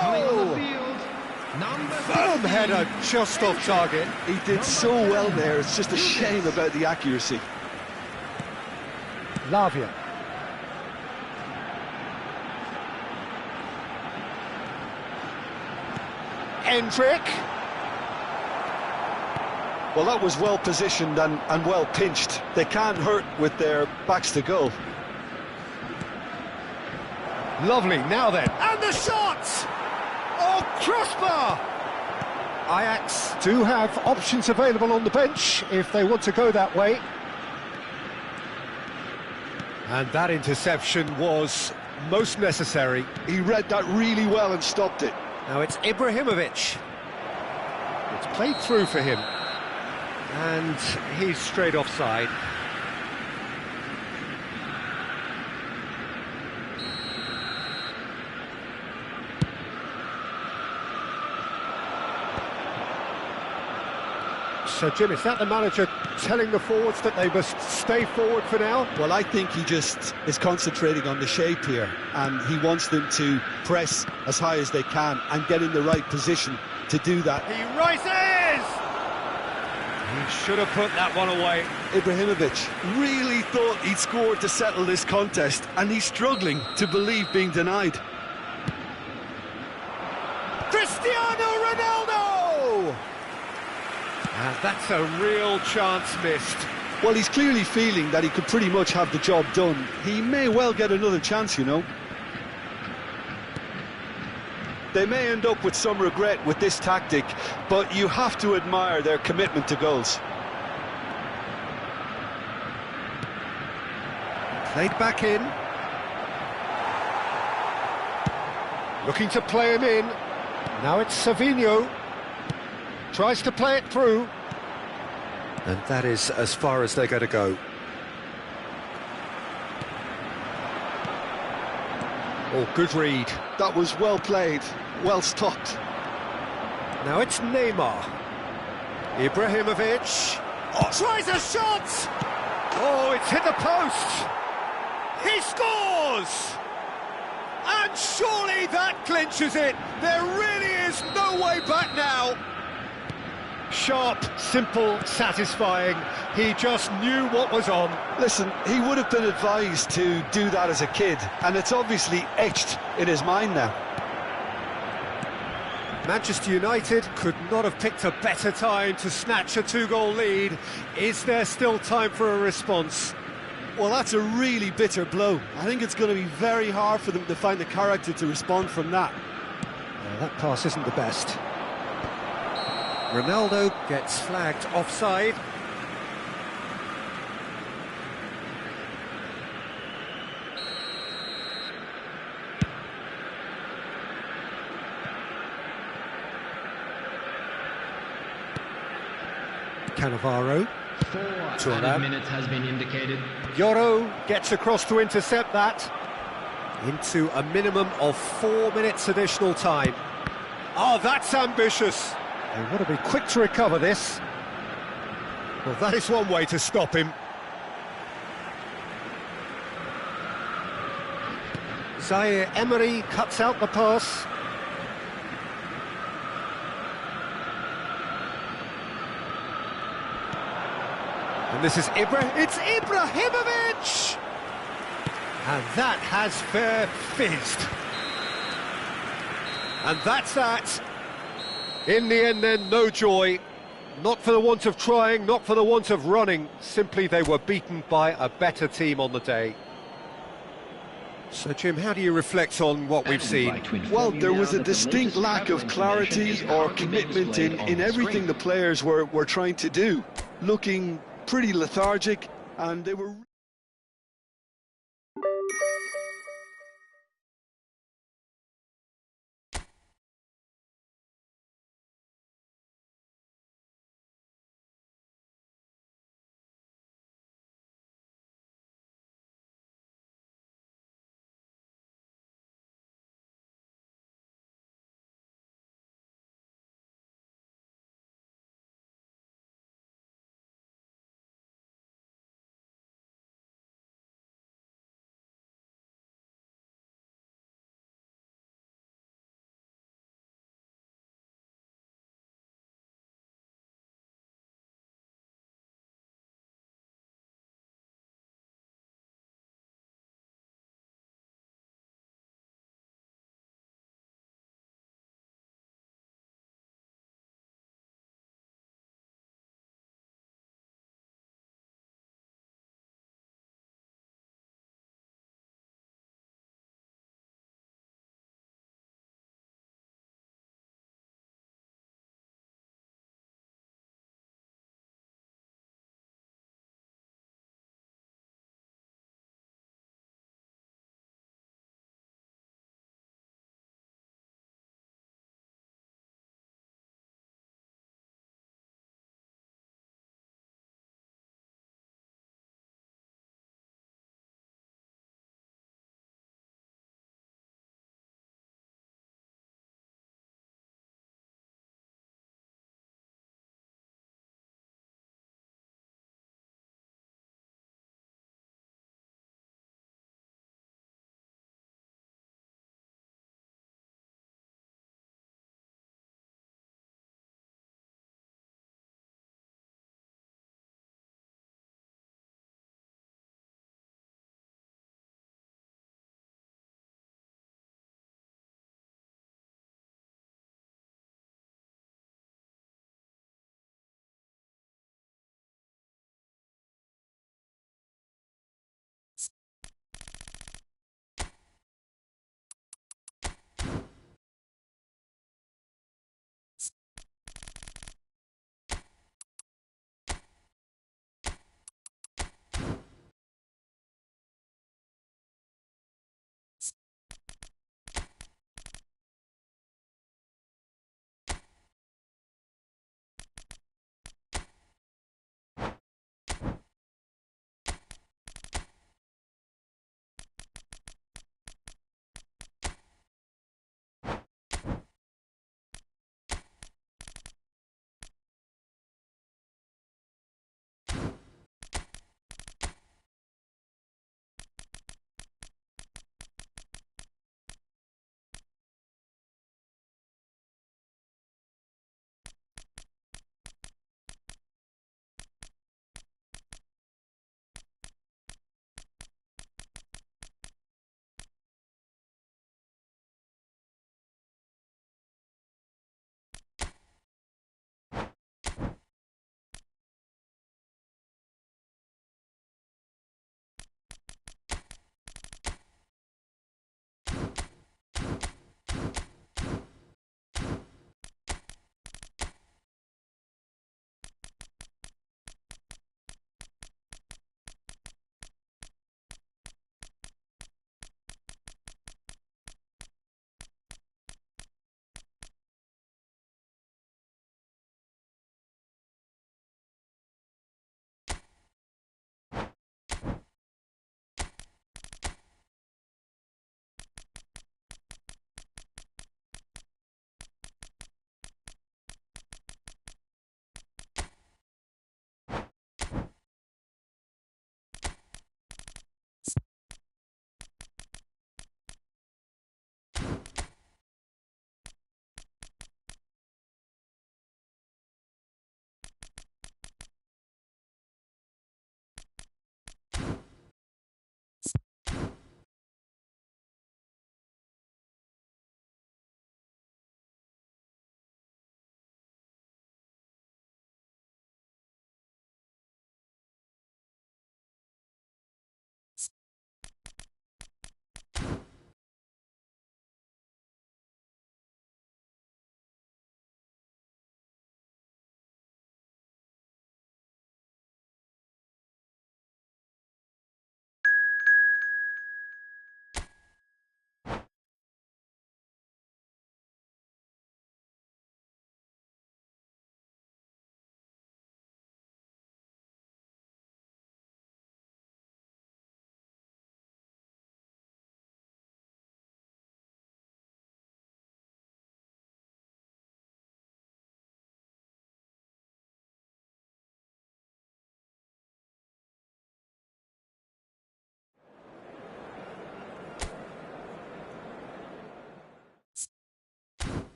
Coming on the Ronaldo! field, number Firm 15. header just off target. He did so well there, it's just a shame about the accuracy. Lavia. Endrick. Well, that was well positioned and well pinched. They can't hurt with their backs to goal. Lovely, now then. And the shot! Oh, crossbar! Ajax do have options available on the bench if they want to go that way. And that interception was most necessary. He read that really well and stopped it. Now it's Ibrahimovic. It's played through for him. And he's straight offside. So, Jim, is that the manager telling the forwards that they must stay forward for now? Well, I think he just is concentrating on the shape here, and he wants them to press as high as they can and get in the right position to do that. He rises! He should have put that one away. Ibrahimovic really thought he'd scored to settle this contest, and he's struggling to believe being denied. Cristiano Ronaldo! And that's a real chance missed. Well, he's clearly feeling that he could pretty much have the job done. He may well get another chance, you know. They may end up with some regret with this tactic, but you have to admire their commitment to goals. Played back in. Looking to play him in. Now it's Savinho. Tries to play it through. And that is as far as they're going to go. Oh, good read. That was well played, well stopped. Now it's Neymar. Ibrahimovic. Oh, tries a shot! Oh, it's hit the post! He scores! And surely that clinches it! There really is no way back now! Sharp, simple, satisfying. He just knew what was on. Listen, he would have been advised to do that as a kid, and it's obviously etched in his mind now. Manchester United could not have picked a better time to snatch a two-goal lead. Is there still time for a response? Well, that's a really bitter blow. I think it's going to be very hard for them to find the character to respond from that. That pass isn't the best. Ronaldo gets flagged offside. Cannavaro. 4 added minutes has been indicated. Yoro gets across to intercept that. Into a minimum of 4 minutes additional time. Oh, that's ambitious. They want to be quick to recover this. Well, that is one way to stop him. Zaire Emery cuts out the pass. And this is it's Ibrahimovic! And that has fair fizzed. And that's that. In the end then, no joy. Not for the want of trying, not for the want of running. Simply they were beaten by a better team on the day. So, Jim, how do you reflect on what we've seen? Well, there was a distinct lack of clarity or commitment in everything the players were trying to do. Looking pretty lethargic, and they were...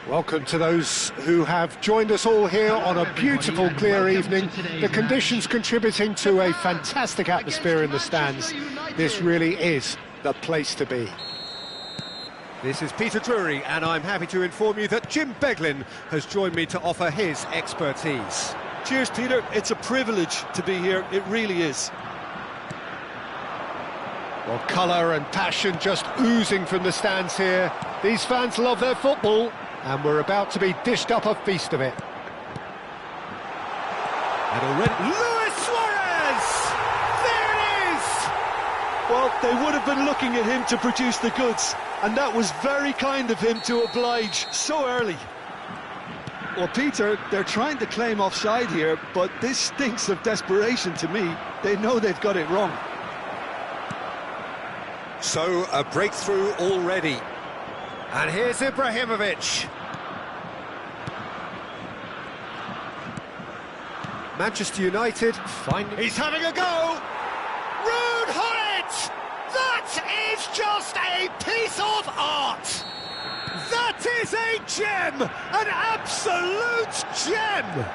Welcome to those who have joined us all here on a beautiful, clear evening. The conditions contributing to a fantastic atmosphere in the stands. This really is the place to be. This is Peter Drury, and I'm happy to inform you that Jim Beglin has joined me to offer his expertise. Cheers, Peter. It's a privilege to be here. It really is. Well, colour and passion just oozing from the stands here. These fans love their football, and we're about to be dished up a feast of it. And already... Luis Suarez! There it is! Well, they would have been looking at him to produce the goods, and that was very kind of him to oblige so early. Well, Peter, they're trying to claim offside here, but this stinks of desperation to me. They know they've got it wrong. So, a breakthrough already. And here's Ibrahimovic. Manchester United finding... He's having a go! Rude Hullet! That is just a piece of art! That is a gem! An absolute gem!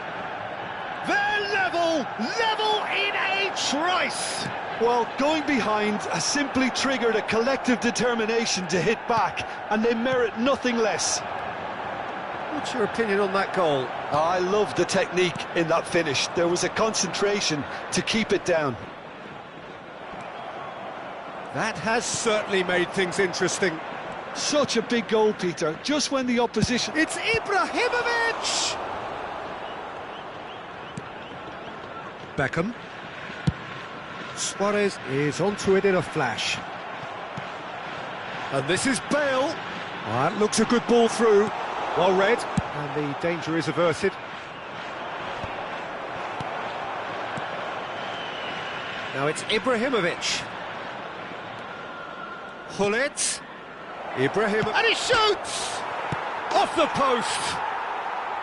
They're level in a trice! Well, going behind has simply triggered a collective determination to hit back, and they merit nothing less. What's your opinion on that goal? I love the technique in that finish. There was a concentration to keep it down. That has certainly made things interesting. Such a big goal, Peter, just when the opposition... It's Ibrahimovic! Beckham. Suarez is onto it in a flash. And this is Bale. That looks a good ball through. Well read, and the danger is averted. Now it's Ibrahimovic. Hullet. Ibrahimovic. And he shoots! Off the post!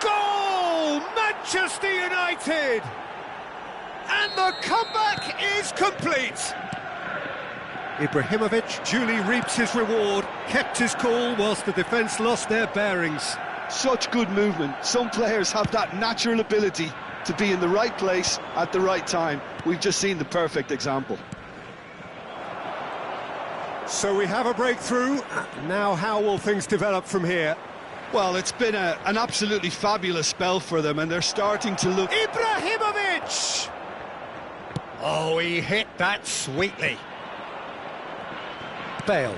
Goal! Manchester United! And the comeback is complete. Ibrahimovic duly reaps his reward, kept his cool whilst the defence lost their bearings. Such good movement. Some players have that natural ability to be in the right place at the right time. We've just seen the perfect example. So we have a breakthrough. Now how will things develop from here? Well, it's been an absolutely fabulous spell for them, and they're starting to look... Ibrahimovic! Oh, he hit that sweetly. Bale.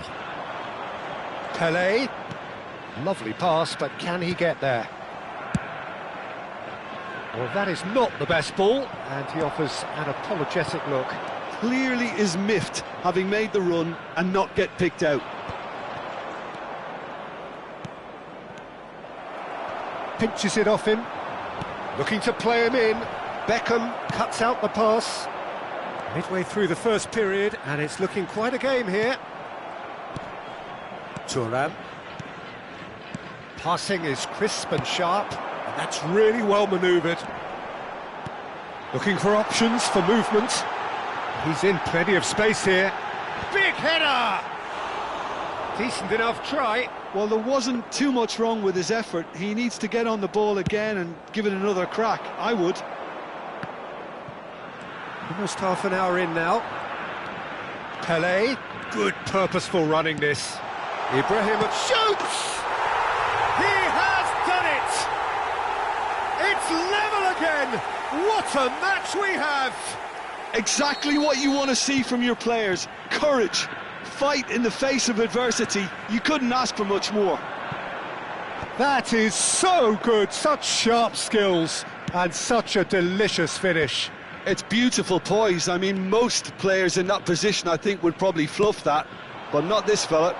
Pelé. Lovely pass, but can he get there? Well, that is not the best ball, and he offers an apologetic look. Clearly is miffed, having made the run and not get picked out. Pinches it off him. Looking to play him in. Beckham cuts out the pass. Midway through the first period, and it's looking quite a game here. Thuram. Passing is crisp and sharp, and that's really well manoeuvred. Looking for options for movement. He's in plenty of space here. Big header! Decent enough try. Well, there wasn't too much wrong with his effort. He needs to get on the ball again and give it another crack. I would. Almost half an hour in now. Pelé, good purposeful running this. Ibrahimovic shoots! He has done it! It's level again! What a match we have! Exactly what you want to see from your players. Courage, fight in the face of adversity. You couldn't ask for much more. That is so good, such sharp skills, and such a delicious finish. It's beautiful poise. I mean, most players in that position, I think, would probably fluff that, but not this fella.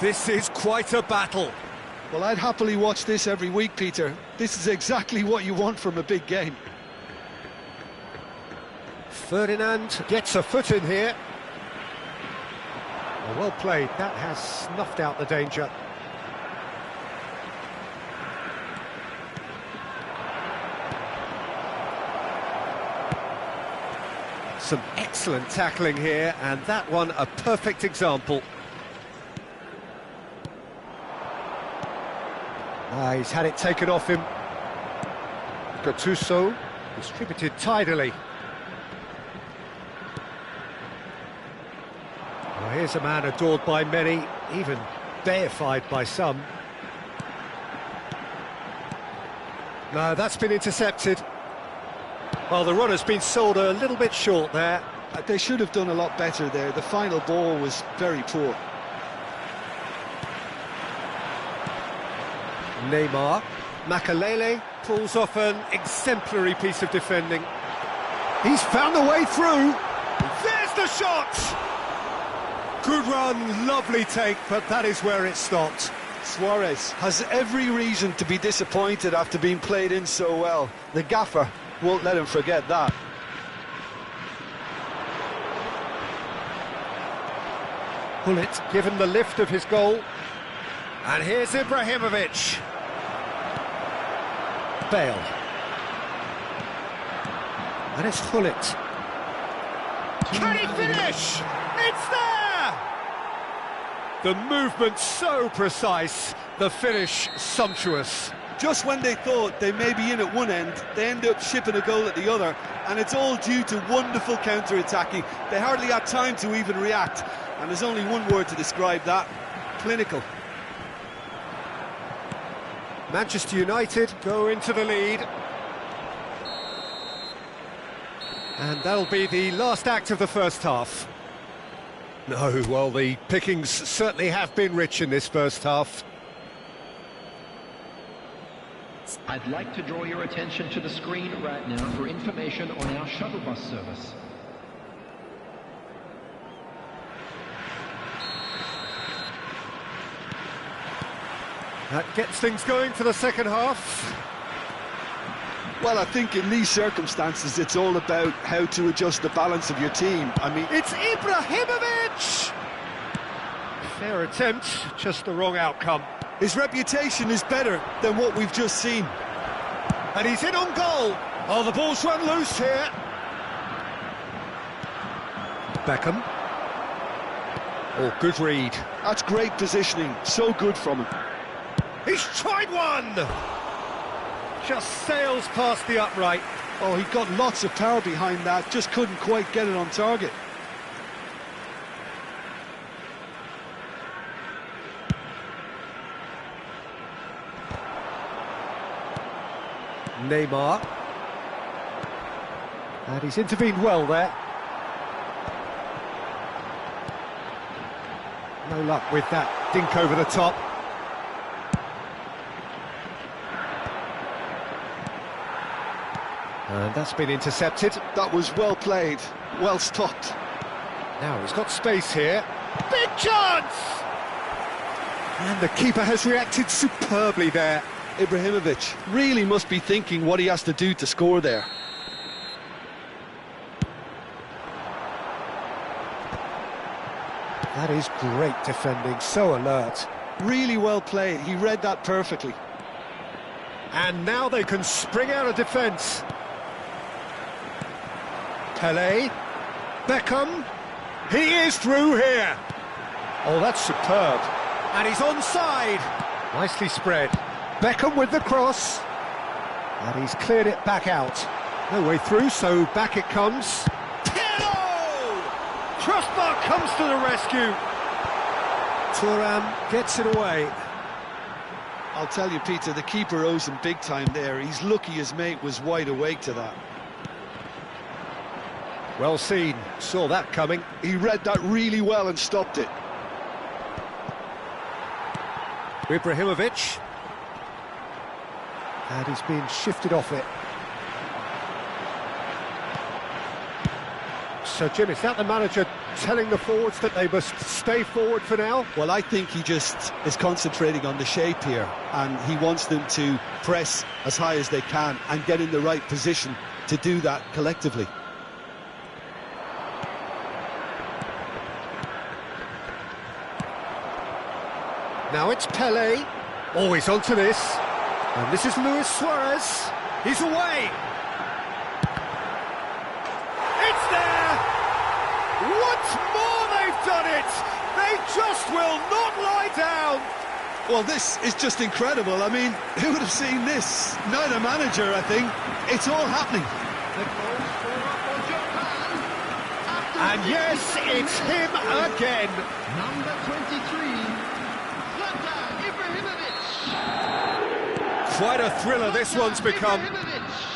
This is quite a battle. Well, I'd happily watch this every week, Peter. This is exactly what you want from a big game. Ferdinand gets a foot in here. Well played, that has snuffed out the danger. Some excellent tackling here, and that one a perfect example. He's had it taken off him. Gattuso distributed tidily. Well, here's a man adored by many, even deified by some. No, that's been intercepted. Well, the runner's been sold a little bit short there. They should have done a lot better there. The final ball was very poor. Neymar. Makalele pulls off an exemplary piece of defending. He's found a way through. There's the shot! Good run, lovely take, but that is where it stopped. Suarez has every reason to be disappointed after being played in so well. The gaffer won't let him forget that. Bullet given the lift of his goal. And here's Ibrahimovic. Bale. And it's Hullet. Can he finish? It's there! The movement so precise, the finish sumptuous. Just when they thought they may be in at one end, they end up shipping a goal at the other, and it's all due to wonderful counter-attacking. They hardly had time to even react, and there's only one word to describe that: clinical. Manchester United go into the lead. And that'll be the last act of the first half. No, well, the pickings certainly have been rich in this first half. I'd like to draw your attention to the screen right now for information on our shuttle bus service. That gets things going for the second half. Well, I think in these circumstances, it's all about how to adjust the balance of your team. I mean, It's Ibrahimovic! Fair attempt, just the wrong outcome. his reputation is better than what we've just seen. And he's in on goal. Oh, the ball's run loose here. Beckham. Oh, good read. That's great positioning, so good from him. He's tried one! Just sails past the upright. Oh, he got lots of power behind that, just couldn't quite get it on target. Neymar. And he's intervened well there. No luck with that dink over the top. And that's been intercepted. That was well played, well stopped. Now he's got space here. Big chance! And the keeper has reacted superbly there. Ibrahimovic really must be thinking what he has to do to score there. That is great defending, so alert. Really well played, he read that perfectly. And now they can spring out of defence. Pelé. Beckham. He is through here. Oh, that's superb. And he's onside. Nicely spread. Beckham with the cross. And he's cleared it back out. No way through, so back it comes. Pirlo! Crossbar comes to the rescue. Thuram gets it away. I'll tell you, Peter, the keeper owes him big time there. He's lucky his mate was wide awake to that. Well seen, saw that coming. He read that really well and stopped it. Ibrahimovic. And he's been shifted off it. So, Jim, is that the manager telling the forwards that they must stay forward for now? Well, I think he just is concentrating on the shape here, and he wants them to press as high as they can and get in the right position to do that collectively. Now it's Pelé. Oh, he's onto this. And this is Luis Suarez. He's away. It's there! Once more they've done it! They just will not lie down! Well, this is just incredible. I mean, who would have seen this? Not a manager, I think. It's all happening. And yes, it's him again. Number 23, Zlatan Ibrahimovic. Quite a thriller this one's become.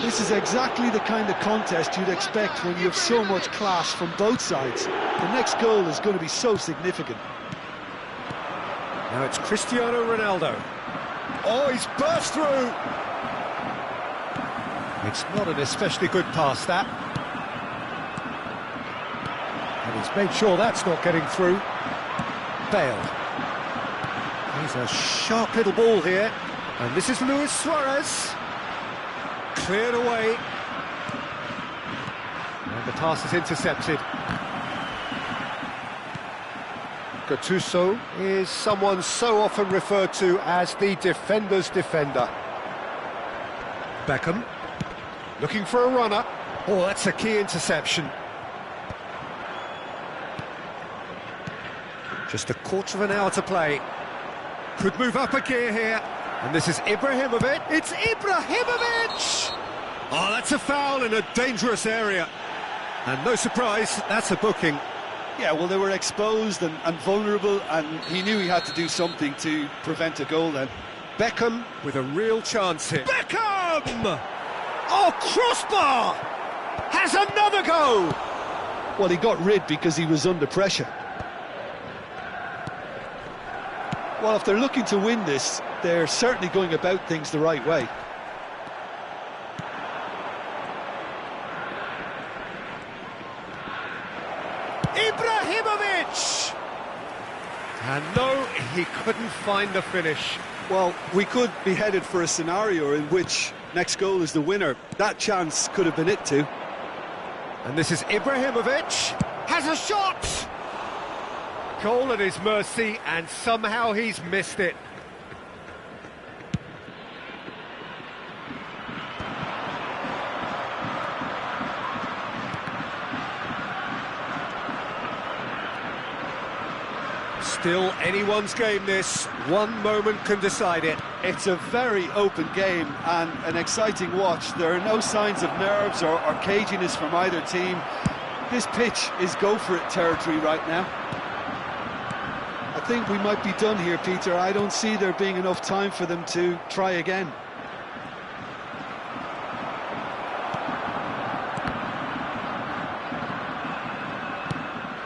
This is exactly the kind of contest you'd expect when you have so much class from both sides. The next goal is going to be so significant. Now it's Cristiano Ronaldo. Oh, he's burst through. It's not an especially good pass, that. And he's made sure that's not getting through. Bale. He's a sharp little ball here. And this is Luis Suarez. Cleared away. And the pass is intercepted. Gattuso is someone so often referred to as the defender's defender. Beckham, looking for a runner. Oh, that's a key interception. Just a quarter of an hour to play. Could move up a gear here. And this is Ibrahimovic. It's Ibrahimovic! Oh, that's a foul in a dangerous area. And no surprise, that's a booking. Yeah, well, they were exposed and vulnerable, and he knew he had to do something to prevent a goal then. Beckham with a real chance here. Beckham! Oh, crossbar! Has another go! Well, he got rid because he was under pressure. Well, if they're looking to win this, they're certainly going about things the right way. Ibrahimovic! And no, he couldn't find the finish. Well, we could be headed for a scenario in which next goal is the winner. That chance could have been it too. And this is Ibrahimovic. Has a shot! Goal at his mercy, and somehow he's missed it. Still anyone's game this. One moment can decide it. It's a very open game and an exciting watch. There are no signs of nerves or caginess from either team. This pitch is go-for-it territory right now. I think we might be done here, Peter. I don't see there being enough time for them to try again.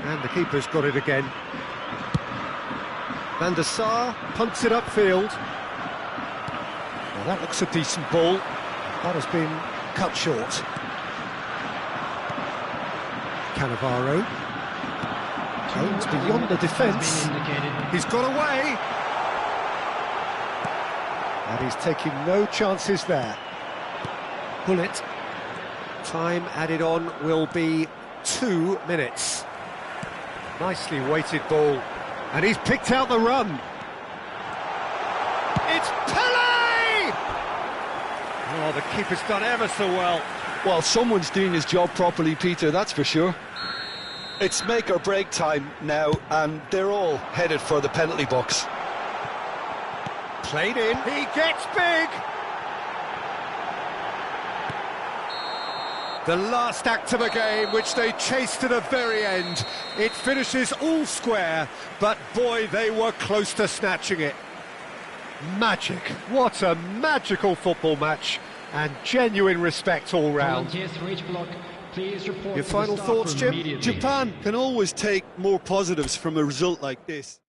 And the keeper's got it again. Van der Sar punts it upfield. Well, that looks a decent ball. That has been cut short. Cannavaro. Jones beyond the defence. He's got away. And he's taking no chances there. Bullet. Time added on will be 2 minutes. Nicely weighted ball. And he's picked out the run. It's Pele! Oh, the keeper's done ever so well. Well, someone's doing his job properly, Peter, that's for sure. It's make or break time now, and they're all headed for the penalty box. Played in, he gets big! The last act of a game, which they chased to the very end. It finishes all square, but boy, they were close to snatching it. Magic. What a magical football match, and genuine respect all round. Your final thoughts, Jim? Japan can always take more positives from a result like this.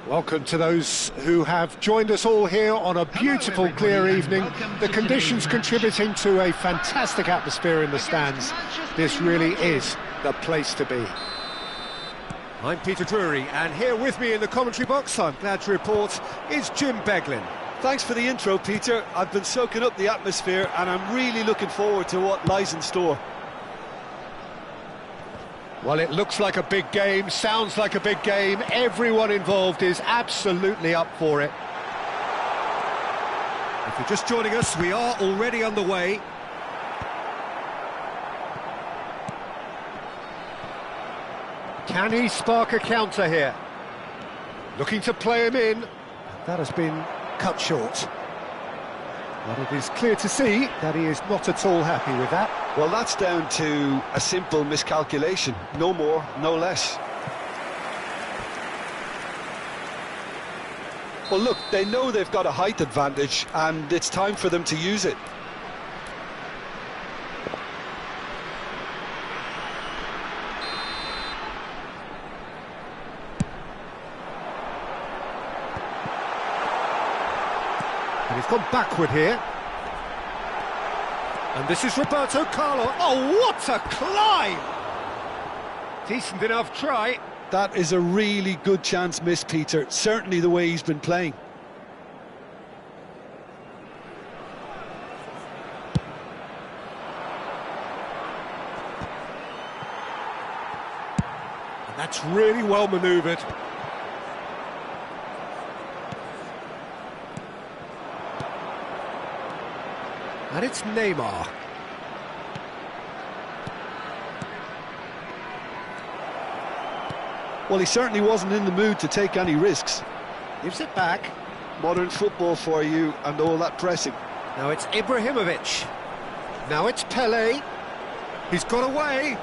Welcome to those who have joined us all here on a beautiful, clear evening. The conditions contributing to a fantastic atmosphere in the stands. This really is the place to be. I'm Peter Drury, and here with me in the commentary box, I'm glad to report, is Jim Beglin. Thanks for the intro, Peter. I've been soaking up the atmosphere and I'm really looking forward to what lies in store. Well, it looks like a big game, sounds like a big game. Everyone involved is absolutely up for it. If you're just joining us, we are already underway. Can he spark a counter here? Looking to play him in. That has been cut short. But it is clear to see that he is not at all happy with that. Well, that's down to a simple miscalculation. No more, no less. Well, look, they know they've got a height advantage, and it's time for them to use it. And he's gone backward here. And this is Roberto Carlos. Oh, what a climb! Decent enough try. That is a really good chance missed, Peter. Certainly the way he's been playing. And that's really well manoeuvred. And it's Neymar. Well, he certainly wasn't in the mood to take any risks. Gives it back. Modern football for you and all that pressing. Now it's Ibrahimovic. Now it's Pele. He's got away.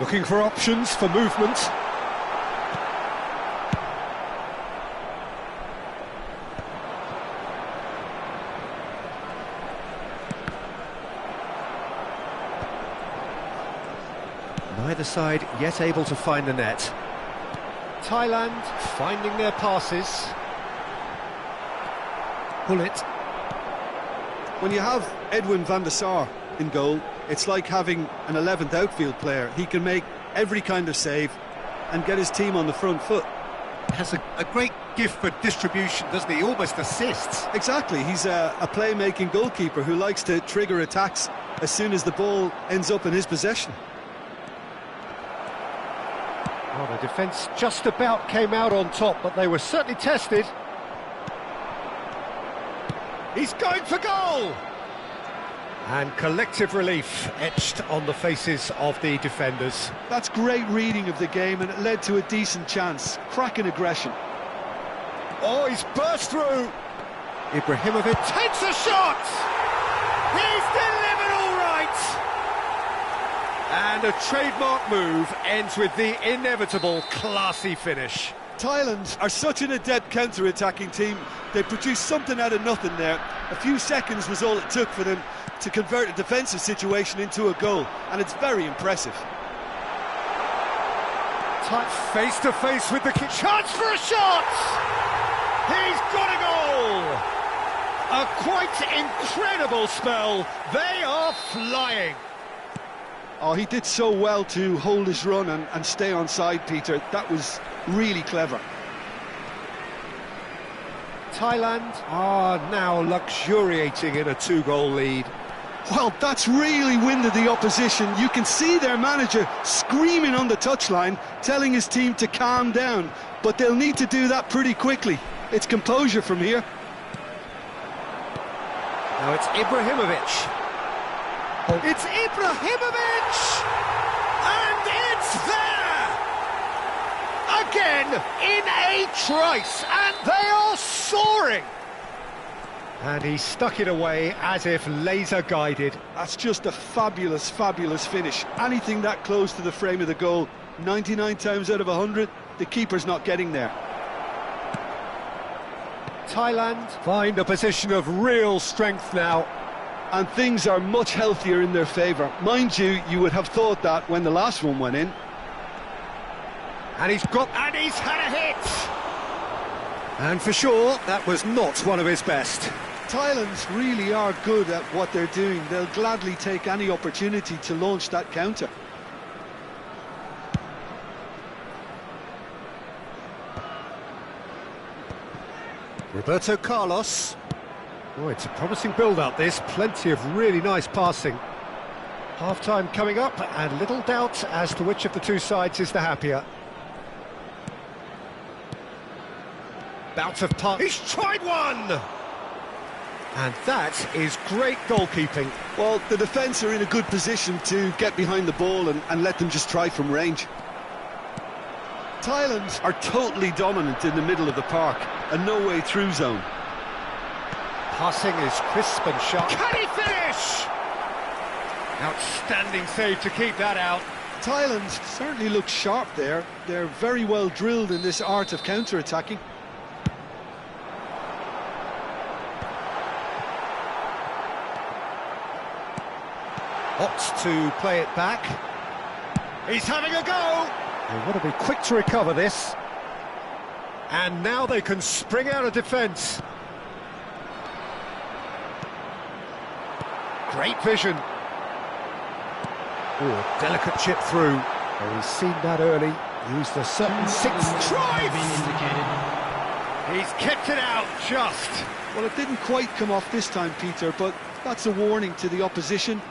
Looking for options for movement. Neither side yet able to find the net. Thailand finding their passes. Pull it. When you have Edwin van der Sar in goal, it's like having an 11th outfield player. He can make every kind of save and get his team on the front foot. Has a great gift for distribution, doesn't he? Almost assists. Exactly, he's a playmaking goalkeeper who likes to trigger attacks as soon as the ball ends up in his possession. Well, the defence just about came out on top, but they were certainly tested. He's going for goal! And collective relief etched on the faces of the defenders. That's great reading of the game, and it led to a decent chance. Cracking aggression. Oh, he's burst through! Ibrahimovic Takes a shot! He's delivered all right! And a trademark move ends with the inevitable classy finish. Thailand are such an adept counter-attacking team. They produced something out of nothing there. A few seconds was all it took for them to convert a defensive situation into a goal, and it's very impressive. Face to face with the chance for a shot! He's got a goal! A quite incredible spell. They are flying. Oh, he did so well to hold his run and stay on side, Peter. That was really clever. Thailand are now luxuriating in a 2-goal lead. Well, that's really winded the opposition. You can see their manager screaming on the touchline, telling his team to calm down. But they'll need to do that pretty quickly. It's composure from here. Now it's Ibrahimovic. It's Ibrahimovic! And it's there! Again, in a trice, and they are soaring! And he stuck it away as if laser-guided. That's just a fabulous, fabulous finish. Anything that close to the frame of the goal, 99 times out of 100, the keeper's not getting there. Thailand find a position of real strength now. And things are much healthier in their favour. Mind you, you would have thought that when the last one went in. And he's had a hit! And for sure, that was not one of his best. Thailand really are good at what they're doing. They'll gladly take any opportunity to launch that counter. Roberto Carlos. Oh, it's a promising build-up, this. Plenty of really nice passing. Half-time coming up, and little doubt as to which of the two sides is the happier. Bout of pass. He's tried one! And that is great goalkeeping. Well, the defence are in a good position to get behind the ball and let them just try from range. Thailand are totally dominant in the middle of the park, a no-way-through zone. Passing is crisp and sharp. Can he finish? Outstanding save to keep that out. Thailand certainly look sharp there. They're very well drilled in this art of counter-attacking. Opts to play it back. He's having a go! They want to be quick to recover this. And now they can spring out of defence. Great vision. Ooh, delicate chip through. Oh, he's seen that early. Used a certain sixth drive. He's kept it out just. Well, it didn't quite come off this time, Peter, but that's a warning to the opposition.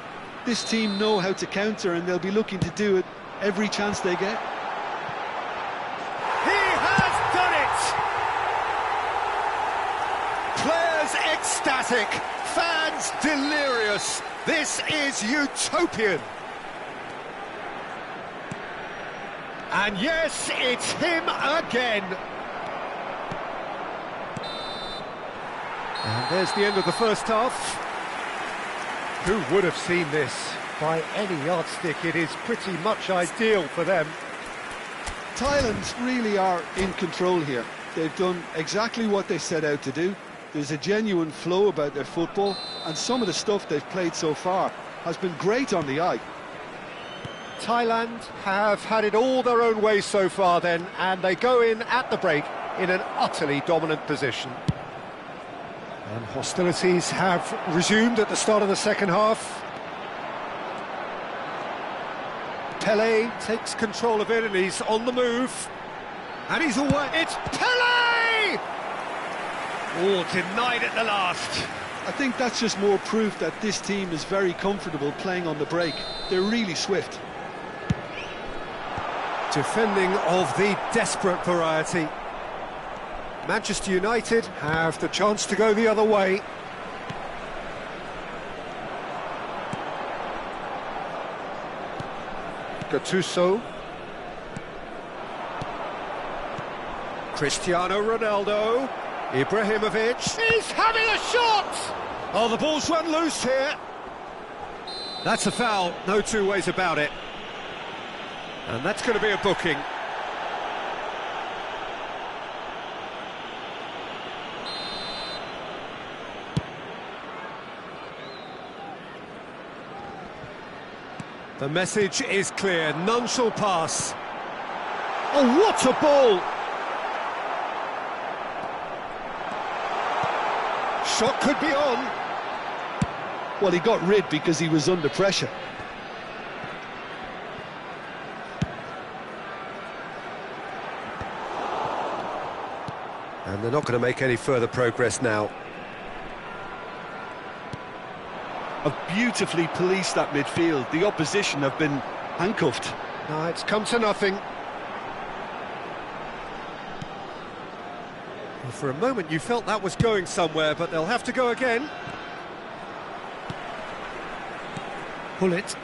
This team know how to counter, and they'll be looking to do it every chance they get. He has done it! Players ecstatic, fans delirious. This is utopian. And yes, it's him again. And there's the end of the first half. Who would have seen this? By any yardstick, it is pretty much ideal for them. Thailand really are in control here. They've done exactly what they set out to do. There's a genuine flow about their football, and some of the stuff they've played so far has been great on the eye. Thailand have had it all their own way so far then, and they go in at the break in an utterly dominant position. And hostilities have resumed at the start of the second half. Pele takes control of it, and he's on the move. And he's away. It's Pele! Oh, denied at the last. I think that's just more proof that this team is very comfortable playing on the break. They're really swift. Defending of the desperate variety. Manchester United have the chance to go the other way. Gattuso. Cristiano Ronaldo. Ibrahimovic. He's having a shot! Oh, the ball's run loose here. That's a foul, no two ways about it. And that's going to be a booking. The message is clear, none shall pass. Oh, what a ball! Shot could be on. Well, he got rid because he was under pressure. And they're not going to make any further progress now. Have beautifully policed that midfield. The opposition have been handcuffed. No, it's come to nothing. Well, for a moment you felt that was going somewhere, but they'll have to go again. Pull it.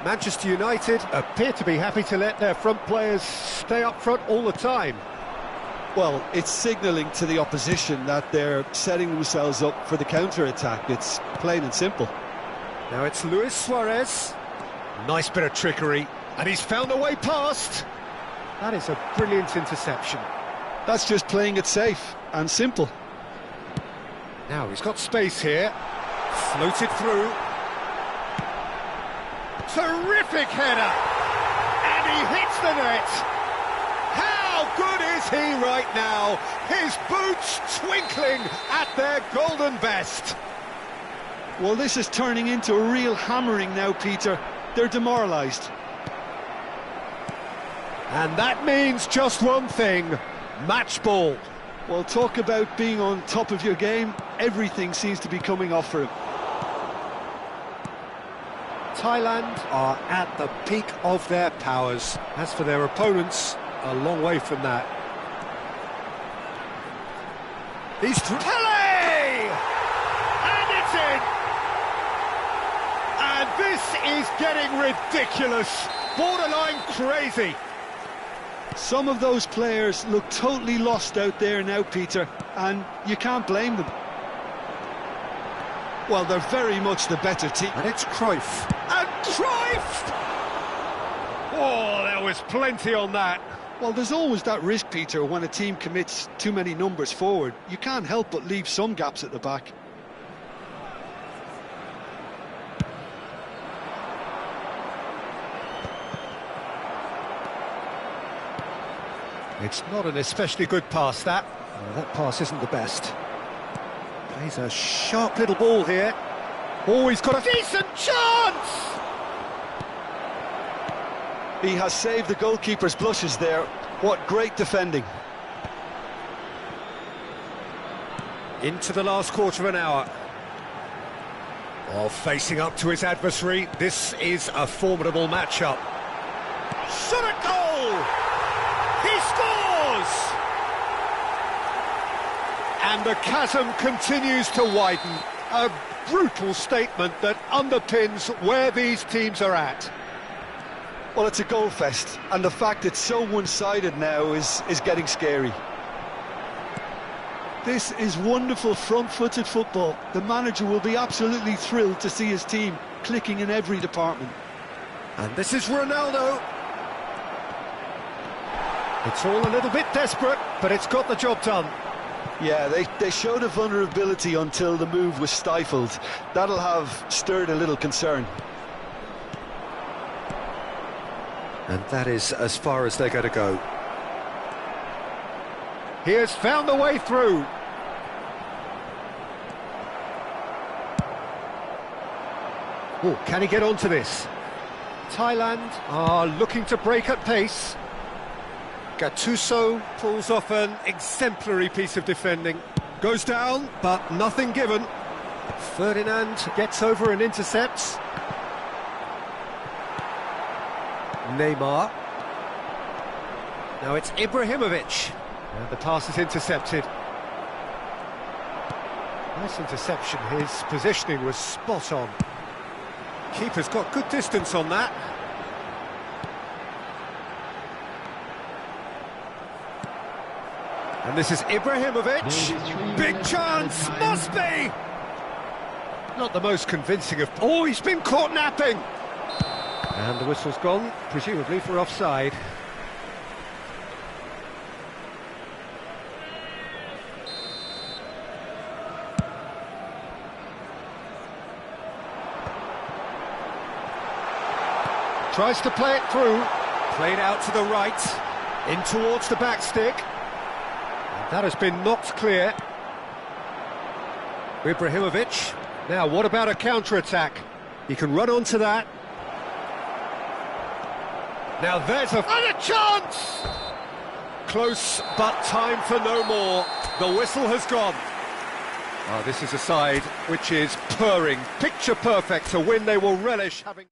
Manchester United appear to be happy to let their front players stay up front all the time. Well, it's signalling to the opposition that they're setting themselves up for the counter-attack. It's plain and simple. Now it's Luis Suarez. Nice bit of trickery, and he's found a way past. That is a brilliant interception. That's just playing it safe and simple. Now he's got space here. Floated through. Terrific header! And he hits the net! How good is he right now? His boots twinkling at their golden best. Well, this is turning into a real hammering now, Peter. They're demoralised. And that means just one thing, match ball. Well, talk about being on top of your game. Everything seems to be coming off for him. Thailand are at the peak of their powers. As for their opponents, a long way from that. He's Pele! And it's in! And this is getting ridiculous, borderline crazy. Some of those players look totally lost out there now, Peter, and you can't blame them. Well, they're very much the better team. And it's Cruyff. And Cruyff! Oh, there was plenty on that. Well, there's always that risk, Peter, when a team commits too many numbers forward. You can't help but leave some gaps at the back. It's not an especially good pass, that. No, that pass isn't the best. Plays a sharp little ball here. Oh, he's got a decent chance! He has saved the goalkeeper's blushes there. What great defending. Into the last quarter of an hour. Oh, facing up to his adversary, this is a formidable matchup. Shot at goal! He scores! And the chasm continues to widen. A brutal statement that underpins where these teams are at. Well, it's a goal fest, and the fact it's so one-sided now is getting scary. This is wonderful front-footed football. The manager will be absolutely thrilled to see his team clicking in every department. And this is Ronaldo. It's all a little bit desperate, but it's got the job done. Yeah, they showed a vulnerability until the move was stifled. That'll have stirred a little concern. And that is as far as they're going to go. He has found the way through. Oh, can he get onto this? Thailand are looking to break at pace. Gattuso pulls off an exemplary piece of defending. Goes down, but nothing given. Ferdinand gets over and intercepts. Neymar. Now it's Ibrahimovic. And the pass is intercepted. Nice interception. His positioning was spot on. Keeper's got good distance on that. And this is Ibrahimovic. Big chance, must be! Not the most convincing of... Oh, he's been caught napping! And the whistle's gone, presumably for offside. Tries to play it through. Played out to the right. In towards the back stick. And That has been knocked clear. Ibrahimovic. Now, what about a counter-attack? He can run onto that. Now there's and a chance! Close, but time for no more. The whistle has gone. Oh, this is a side which is purring, picture perfect, a win they will relish having.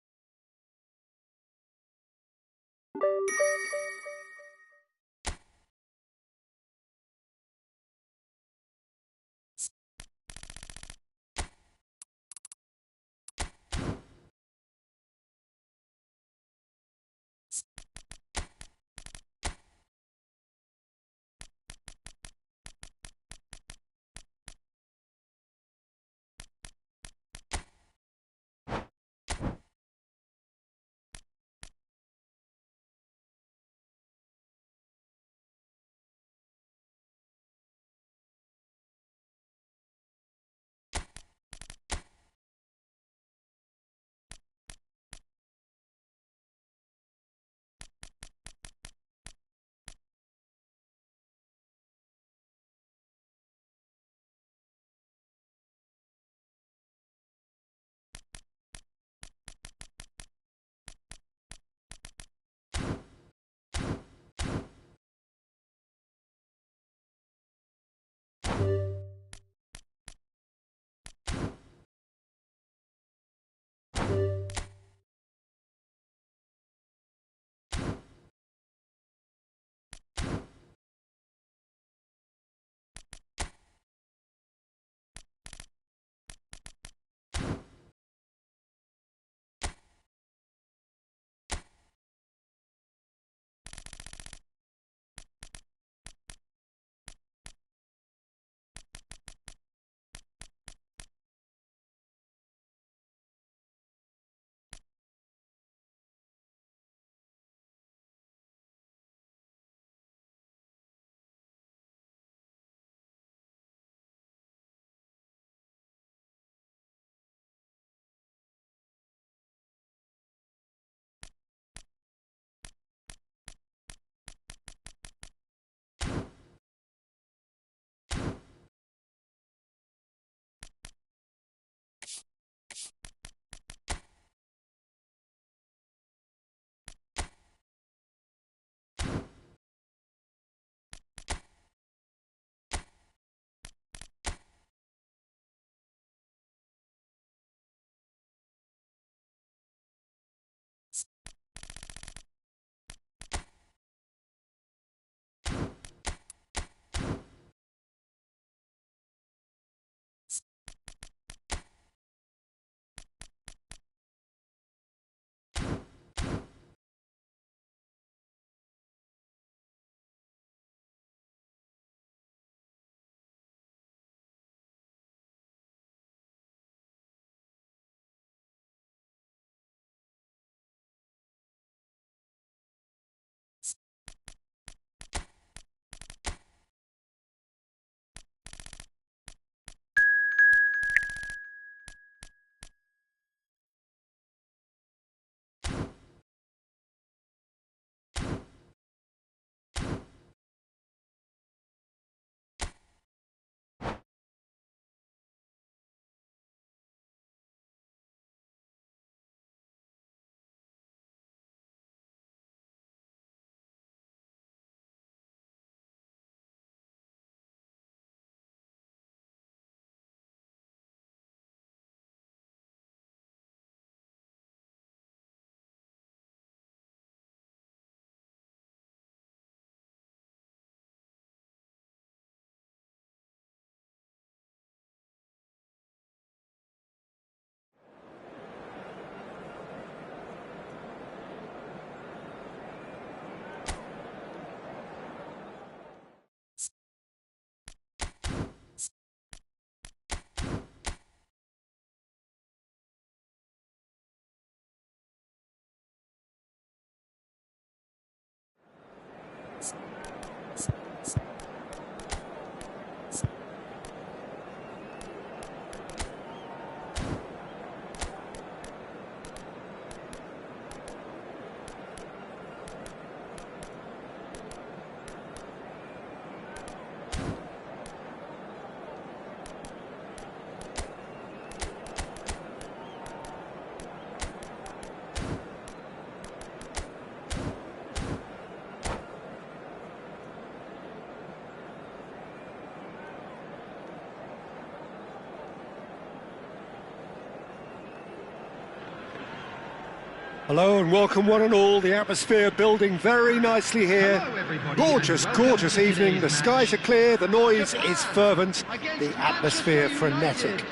Hello and welcome one and all. The atmosphere building very nicely here. Hello, everybody, Gorgeous, and welcome gorgeous to evening. today's The skies are match. clear, the noise is fervent, Against the atmosphere Manchester frenetic. United.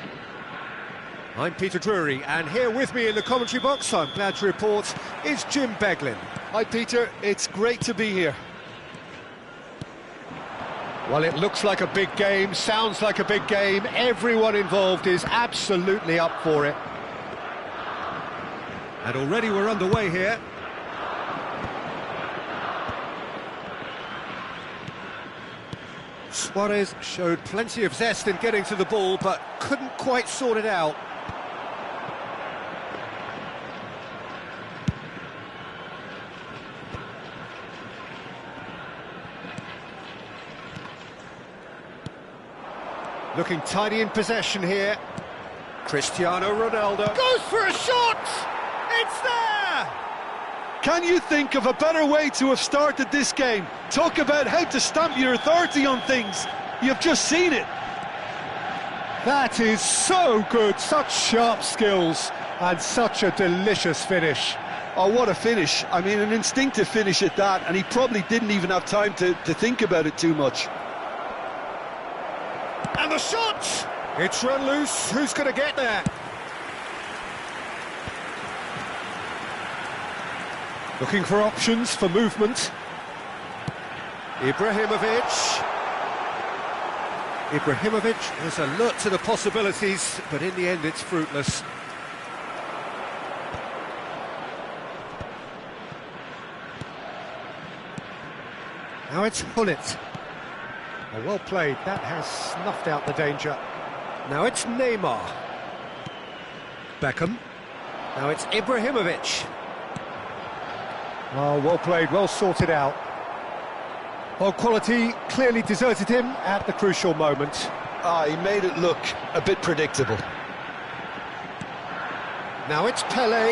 I'm Peter Drury, and here with me in the commentary box, I'm glad to report, is Jim Beglin. Hi, Peter. It's great to be here. Well, it looks like a big game, sounds like a big game. Everyone involved is absolutely up for it. And already we're underway here. Suarez showed plenty of zest in getting to the ball, but couldn't quite sort it out. Looking tidy in possession here. Cristiano Ronaldo goes for a shot! It's there! Can you think of a better way to have started this game? Talk about how to stamp your authority on things. You've just seen it. That is so good, such sharp skills and such a delicious finish. Oh, what a finish. I mean, an instinctive finish at that, and he probably didn't even have time to think about it too much. And the shot! It's run loose. Who's going to get there? Looking for options for movement. Ibrahimovic. Ibrahimovic is alert to the possibilities, but in the end it's fruitless. Now it's Hullet. Oh, well played, that has snuffed out the danger. Now it's Neymar. Beckham. Now it's Ibrahimovic. Oh, well played, well sorted out. Well, quality clearly deserted him at the crucial moment. He made it look a bit predictable. Now it's Pele.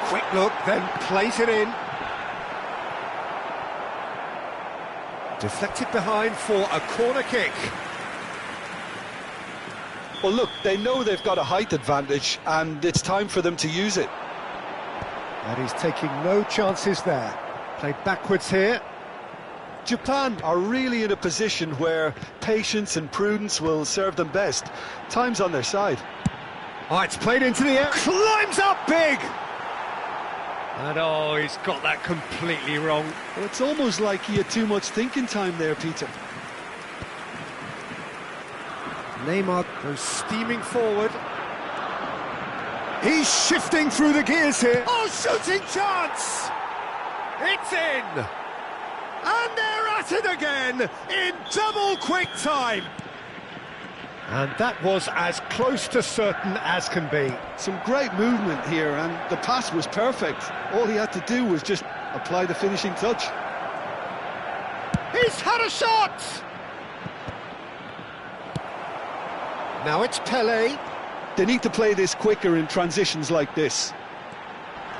Quick look, then plays it in. Deflected behind for a corner kick. Well, look, they know they've got a height advantage, and it's time for them to use it. And he's taking no chances there. Played backwards here. Japan are really in a position where patience and prudence will serve them best. Time's on their side. Oh, it's played into the air. Climbs up big! And oh, he's got that completely wrong. Well, it's almost like he had too much thinking time there, Peter. Neymar goes steaming forward. He's shifting through the gears here. Oh, shooting chance! It's in! And they're at it again in double quick time. And that was as close to certain as can be. Some great movement here, and the pass was perfect. All he had to do was just apply the finishing touch. He's had a shot! Now it's Pele. They need to play this quicker in transitions like this.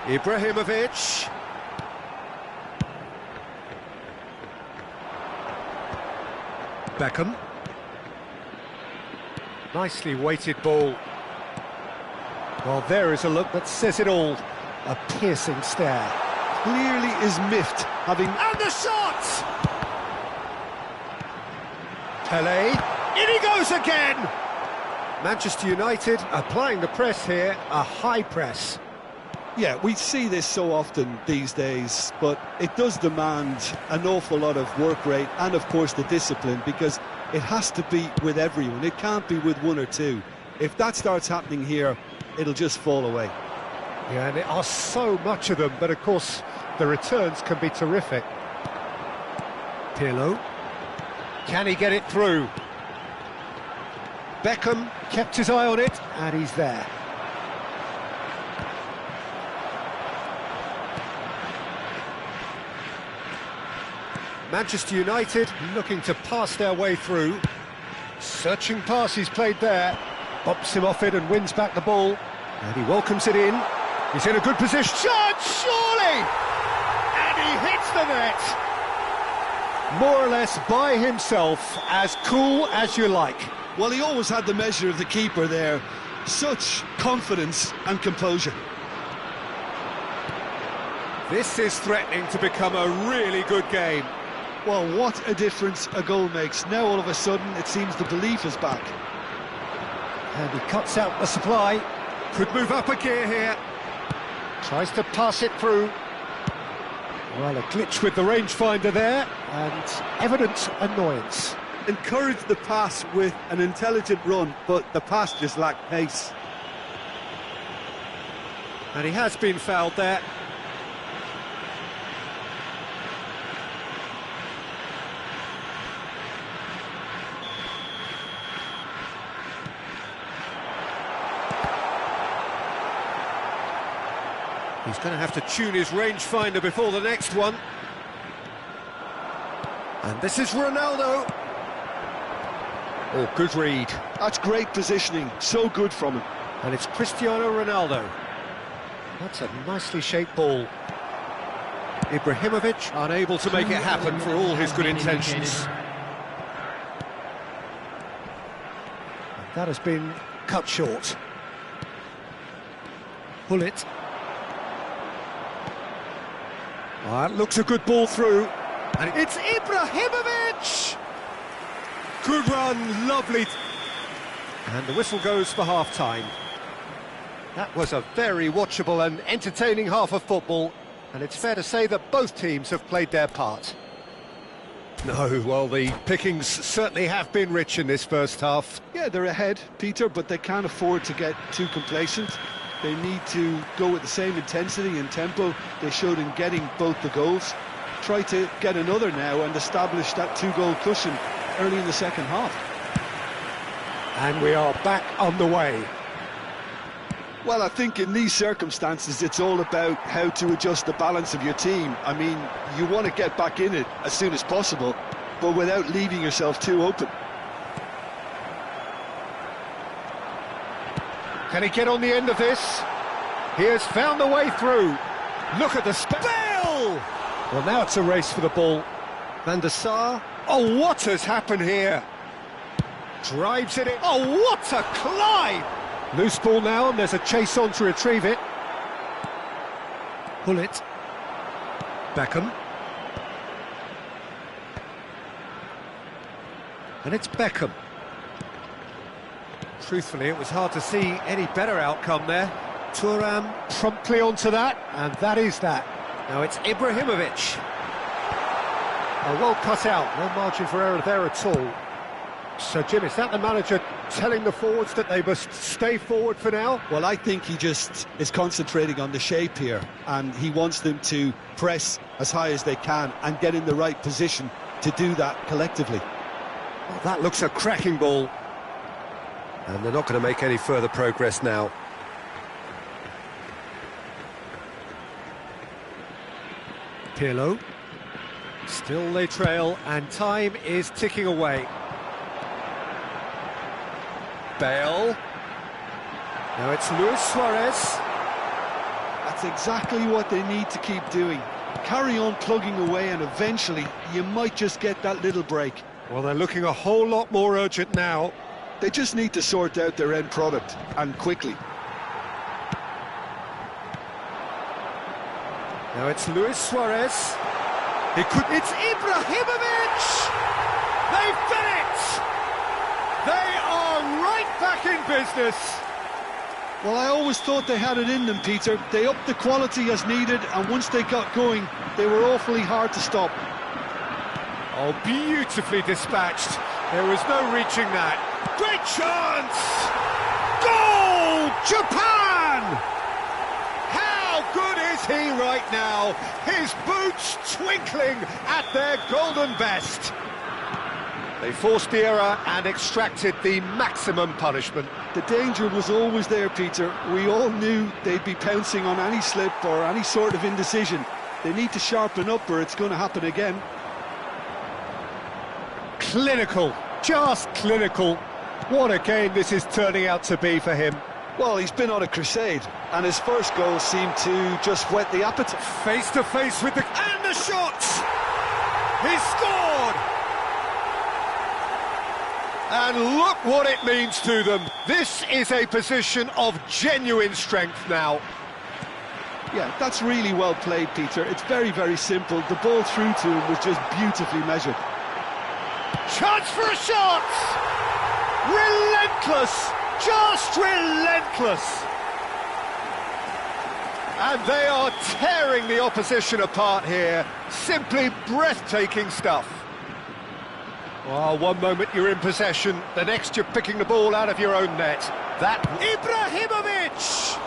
Ibrahimovic. Beckham. Nicely weighted ball. Well, there is a look that says it all. A piercing stare. Clearly is miffed, having... And the shot! Pele. In he goes again! Manchester United applying the press here, a high press. Yeah, we see this so often these days, but it does demand an awful lot of work rate and, of course, the discipline, because it has to be with everyone. It can't be with one or two. If that starts happening here, it'll just fall away. Yeah, and there are so much of them, but of course the returns can be terrific. Pirlo. Can he get it through? Beckham Kept his eye on it, and he's there. Manchester United looking to pass their way through. Searching pass he's played there. Bumps him off it and wins back the ball. And he welcomes it in. He's in a good position. Shot, surely! And he hits the net! More or less by himself, as cool as you like. Well, he always had the measure of the keeper there. Such confidence and composure. This is threatening to become a really good game. Well, what a difference a goal makes. Now all of a sudden it seems the belief is back. And he cuts out the supply. Could move up a gear here. Tries to pass it through. Well, a glitch with the rangefinder there, and evident annoyance. Encouraged the pass with an intelligent run, but the pass just lacked pace. And he has been fouled there. He's going to have to tune his rangefinder before the next one. And this is Ronaldo. Oh, good read. That's great positioning, so good from him. And it's Cristiano Ronaldo. That's a nicely shaped ball. Ibrahimovic unable to make it happen for all his good intentions. That has been cut short. Pull it. That looks a good ball through. And it's Ibrahimovic! Good run, lovely. And the whistle goes for half-time. That was a very watchable and entertaining half of football, and it's fair to say that both teams have played their part. No, well, the pickings certainly have been rich in this first half. Yeah, they're ahead, Peter, but they can't afford to get too complacent. They need to go with the same intensity and tempo they showed in getting both the goals. Try to get another now and establish that two-goal cushion early in the second half. And we are back on the way. Well, I think in these circumstances, it's all about how to adjust the balance of your team. I mean, you want to get back in it as soon as possible, but without leaving yourself too open. Can he get on the end of this? He has found a way through. Look at the Bale! Well, now it's a race for the ball. Van der Sar. Oh, what has happened here? Drives it in. Oh, what a climb! Loose ball now, and there's a chase on to retrieve it. Pull it. Beckham. And it's Beckham. Truthfully, it was hard to see any better outcome there. Thuram promptly onto that, and that is that. Now it's Ibrahimovic. Oh, well cut out, no margin for error there at all. So, Jim, is that the manager telling the forwards that they must stay forward for now? Well, I think he just is concentrating on the shape here, and he wants them to press as high as they can and get in the right position to do that collectively. Well, that looks a cracking ball. And they're not going to make any further progress now. Pirlo. Still they trail, and time is ticking away. Bale. Now it's Luis Suarez. That's exactly what they need to keep doing. Carry on plugging away, and eventually you might just get that little break. Well, they're looking a whole lot more urgent now. They just need to sort out their end product, and quickly. Now it's Luis Suarez. It's Ibrahimovic! They've done it! They are right back in business. Well, I always thought they had it in them, Peter. They upped the quality as needed, and once they got going, they were awfully hard to stop. Oh, beautifully dispatched. There was no reaching that. Great chance! Goal! Japan! How good is he right now? His boots twinkling at their golden best. They forced the error and extracted the maximum punishment. The danger was always there, Peter. We all knew they'd be pouncing on any slip or any sort of indecision. They need to sharpen up or it's going to happen again. Clinical, just clinical. What a game this is turning out to be for him. Well, he's been on a crusade, and his first goal seemed to just whet the appetite. Face to face with the... And the shot! He scored! And look what it means to them. This is a position of genuine strength now. Yeah, that's really well played, Peter. It's very, very simple. The ball through to him was just beautifully measured. Chance for a shot! Relentless! Just relentless! And they are tearing the opposition apart here. Simply breathtaking stuff. Well, one moment you're in possession, the next you're picking the ball out of your own net. That Ibrahimovic!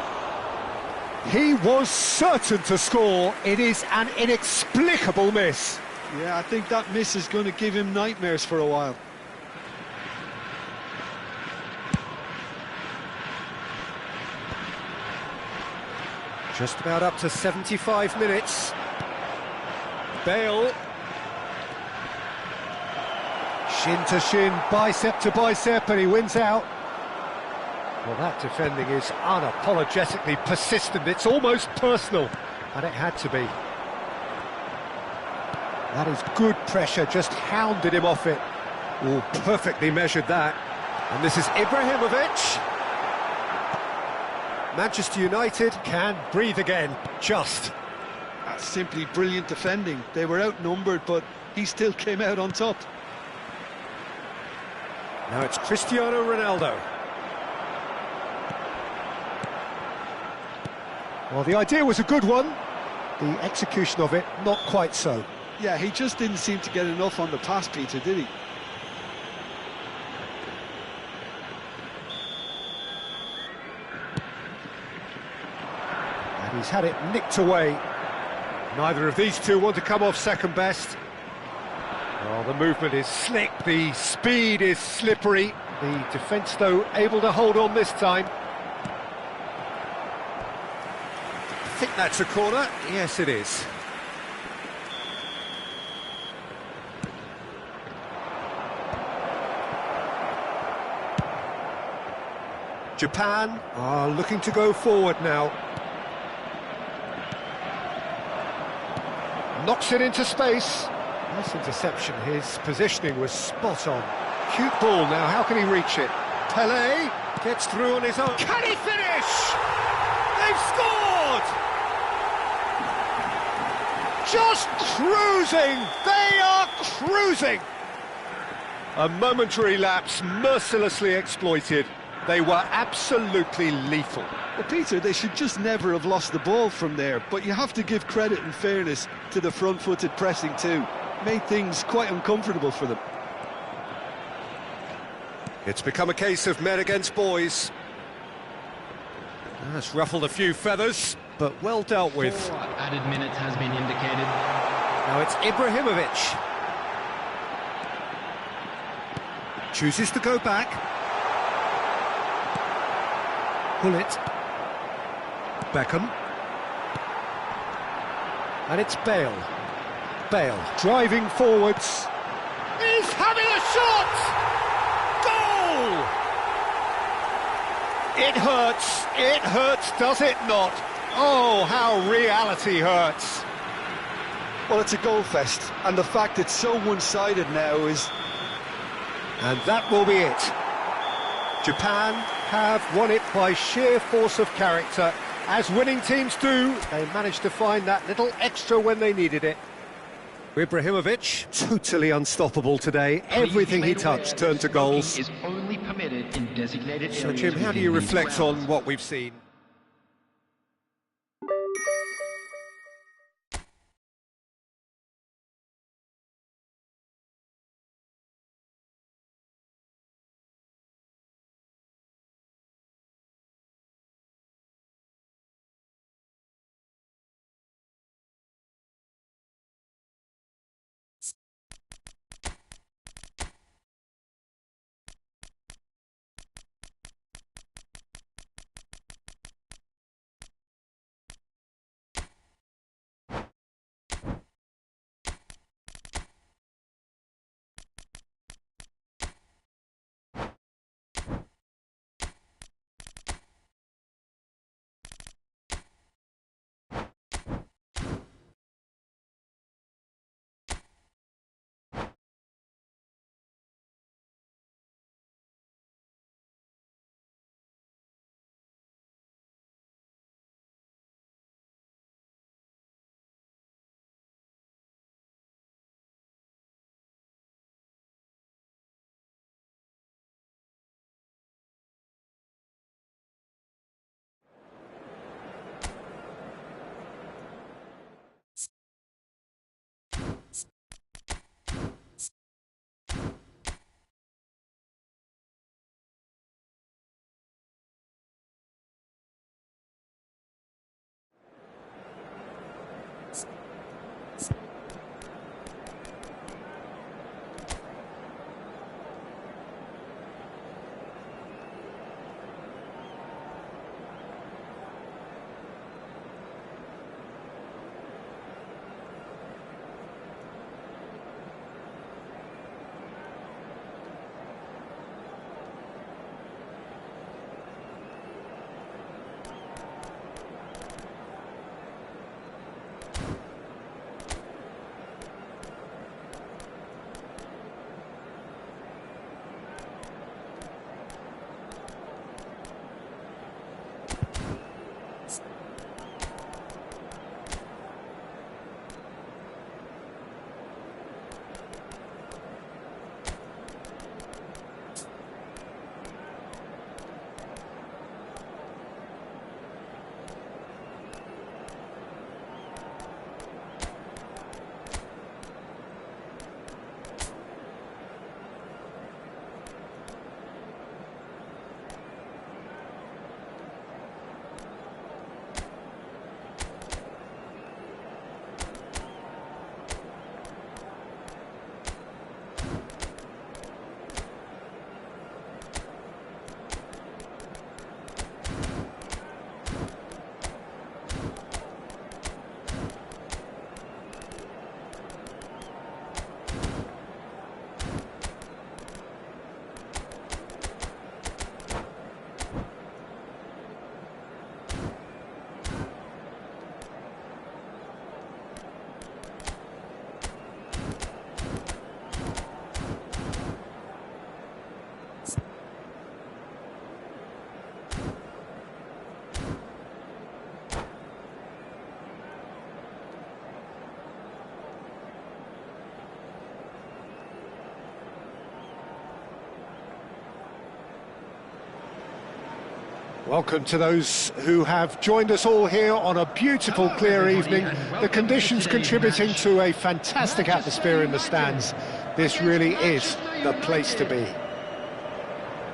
He was certain to score. It is an inexplicable miss. Yeah, I think that miss is going to give him nightmares for a while. Just about up to 75 minutes. Bale. Shin to shin, bicep to bicep, and he wins out. Well, that defending is unapologetically persistent. It's almost personal, and it had to be. That is good pressure, just hounded him off it. Oh, perfectly measured that. And this is Ibrahimovic. Manchester United can breathe again, just. That's simply brilliant defending. They were outnumbered, but he still came out on top. Now it's Cristiano Ronaldo. Well, the idea was a good one. The execution of it, not quite so. Yeah, he just didn't seem to get enough on the pass, Peter, did he? And he's had it nicked away. Neither of these two want to come off second best. Well, the movement is slick, the speed is slippery. The defence, though, able to hold on this time. I think that's a corner. Yes, it is. Japan are looking to go forward now. Knocks it into space. Nice interception. His positioning was spot on. Cute ball now. How can he reach it? Pelé gets through on his own. Can he finish? They've scored! Just cruising. They are cruising. A momentary lapse mercilessly exploited. They were absolutely lethal. Well, Peter, they should just never have lost the ball from there, but you have to give credit and fairness to the front-footed pressing too. Made things quite uncomfortable for them. It's become a case of men against boys. That's ruffled a few feathers, but well dealt with. 4 added minutes has been indicated. Now it's Ibrahimovic. Chooses to go back. Bullet. Beckham. And it's Bale. Bale driving forwards. He's having a shot! Goal! It hurts, does it not? Oh, how reality hurts. Well, it's a goal fest, and the fact it's so one-sided now is... And that will be it. Japan have won it by sheer force of character. As winning teams do, they managed to find that little extra when they needed it. Ibrahimovic, totally unstoppable today. Everything he touched turned to goals. Is only permitted in designated So, areas Jim, how do you within these reflect grounds. on what we've seen? Welcome to those who have joined us all here on a beautiful, clear evening. The conditions contributing to a fantastic atmosphere in the stands. This really is the place to be.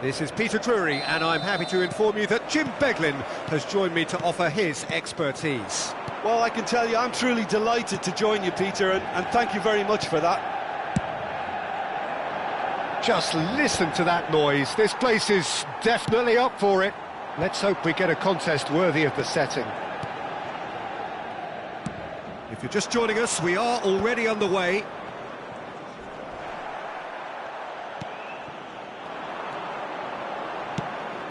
This is Peter Drury, and I'm happy to inform you that Jim Beglin has joined me to offer his expertise. Well, I can tell you I'm truly delighted to join you, Peter, and thank you very much for that. Just listen to that noise. This place is definitely up for it. Let's hope we get a contest worthy of the setting. If you're just joining us, we are already underway.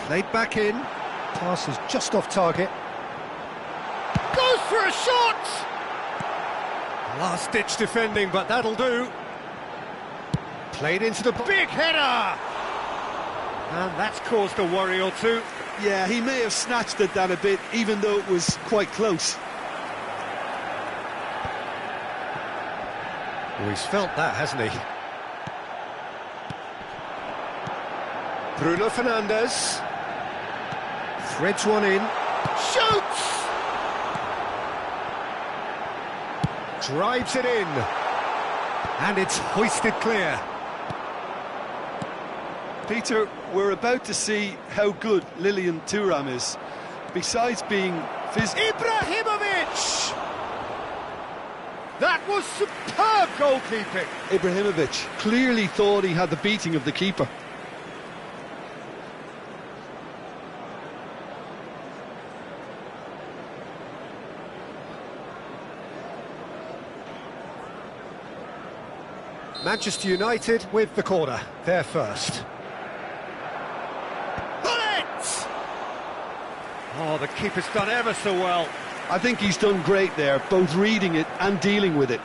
Played back in. Pass is just off target. Goes for a shot! Last-ditch defending, but that'll do. Played into the big header! And that's caused a worry or two. Yeah, he may have snatched at that a bit, even though it was quite close. Well, he's felt that, hasn't he? Bruno Fernandes. Threads one in. Shoots! Drives it in. And it's hoisted clear. Peter, we're about to see how good Lilian Thuram is. Besides being physical... Ibrahimovic! That was superb goalkeeping. Ibrahimovic clearly thought he had the beating of the keeper. Manchester United with the corner. They're first. Oh, the keeper's done ever so well. I think he's done great there, both reading it and dealing with it.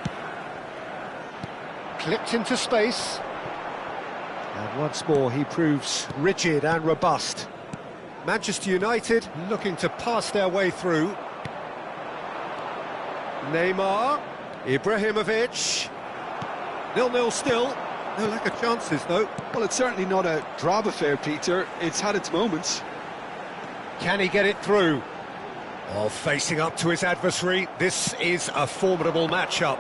Clipped into space. And once more he proves rigid and robust. Manchester United looking to pass their way through. Neymar, Ibrahimovic. 0-0 still. No lack of chances, though. Well, it's certainly not a drab affair, Peter. It's had its moments. Can he get it through? Oh, facing up to his adversary, this is a formidable matchup.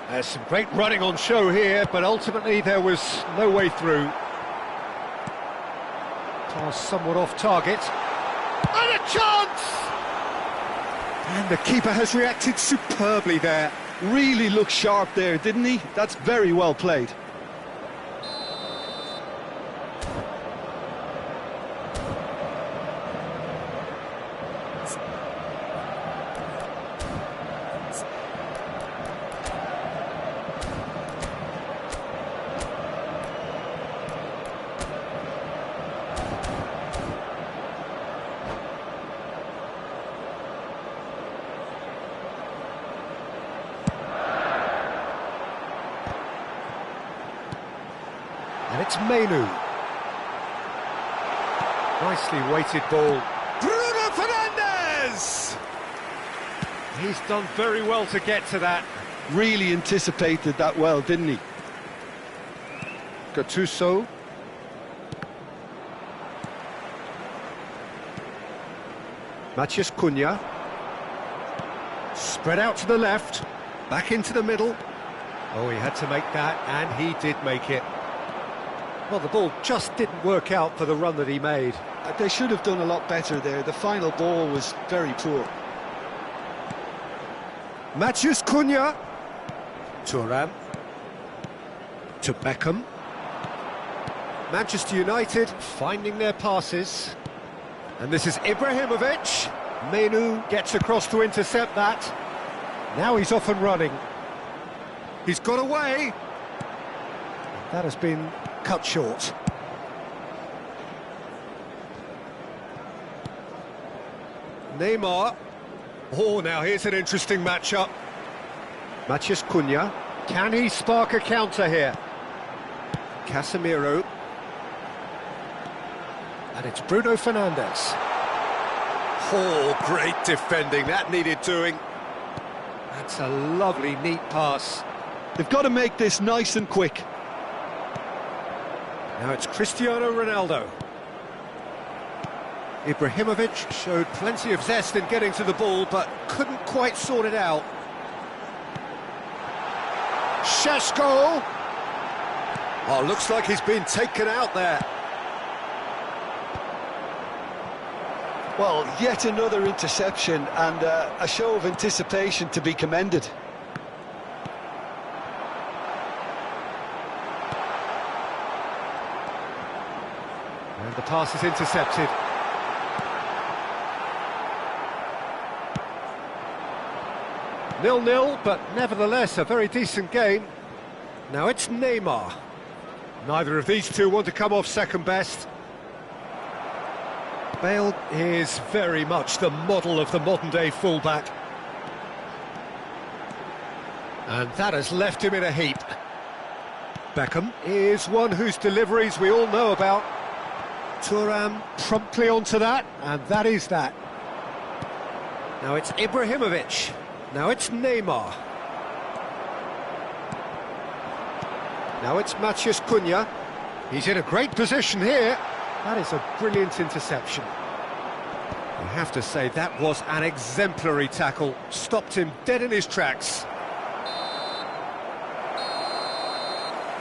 There's some great running on show here, but ultimately there was no way through. Pass somewhat off target. And a chance! And the keeper has reacted superbly there. Really looked sharp there, didn't he? That's very well played. And it's Menu. Nicely weighted ball. Bruno Fernandes! He's done very well to get to that. Really anticipated that well, didn't he? Gattuso. Matheus Cunha. Spread out to the left. Back into the middle. Oh, he had to make that, and he did make it. Well, the ball just didn't work out for the run that he made. They should have done a lot better there. The final ball was very poor. Matheus Cunha. Thuram. To Beckham. Manchester United finding their passes. And this is Ibrahimovic. Menu gets across to intercept that. Now he's off and running. He's got away. That has been cut short. Neymar. Oh, now here's an interesting matchup. Matheus Cunha. Can he spark a counter here? Casemiro. And it's Bruno Fernandes. Oh, great defending. That needed doing. That's a lovely, neat pass. They've got to make this nice and quick. Now it's Cristiano Ronaldo. Ibrahimovic showed plenty of zest in getting to the ball, but couldn't quite sort it out. Šeško! Oh, looks like he's been taken out there. Well, yet another interception and a show of anticipation to be commended. And the pass is intercepted. Nil-nil, but nevertheless a very decent game. Now it's Neymar. Neither of these two want to come off second best. Bale is very much the model of the modern-day fullback. And that has left him in a heap. Beckham is one whose deliveries we all know about. Thuram promptly onto that, and that is that. Now it's Ibrahimovic. Now it's Neymar. Now it's Matheus Cunha. He's in a great position here. That is a brilliant interception. I have to say that was an exemplary tackle. Stopped him dead in his tracks.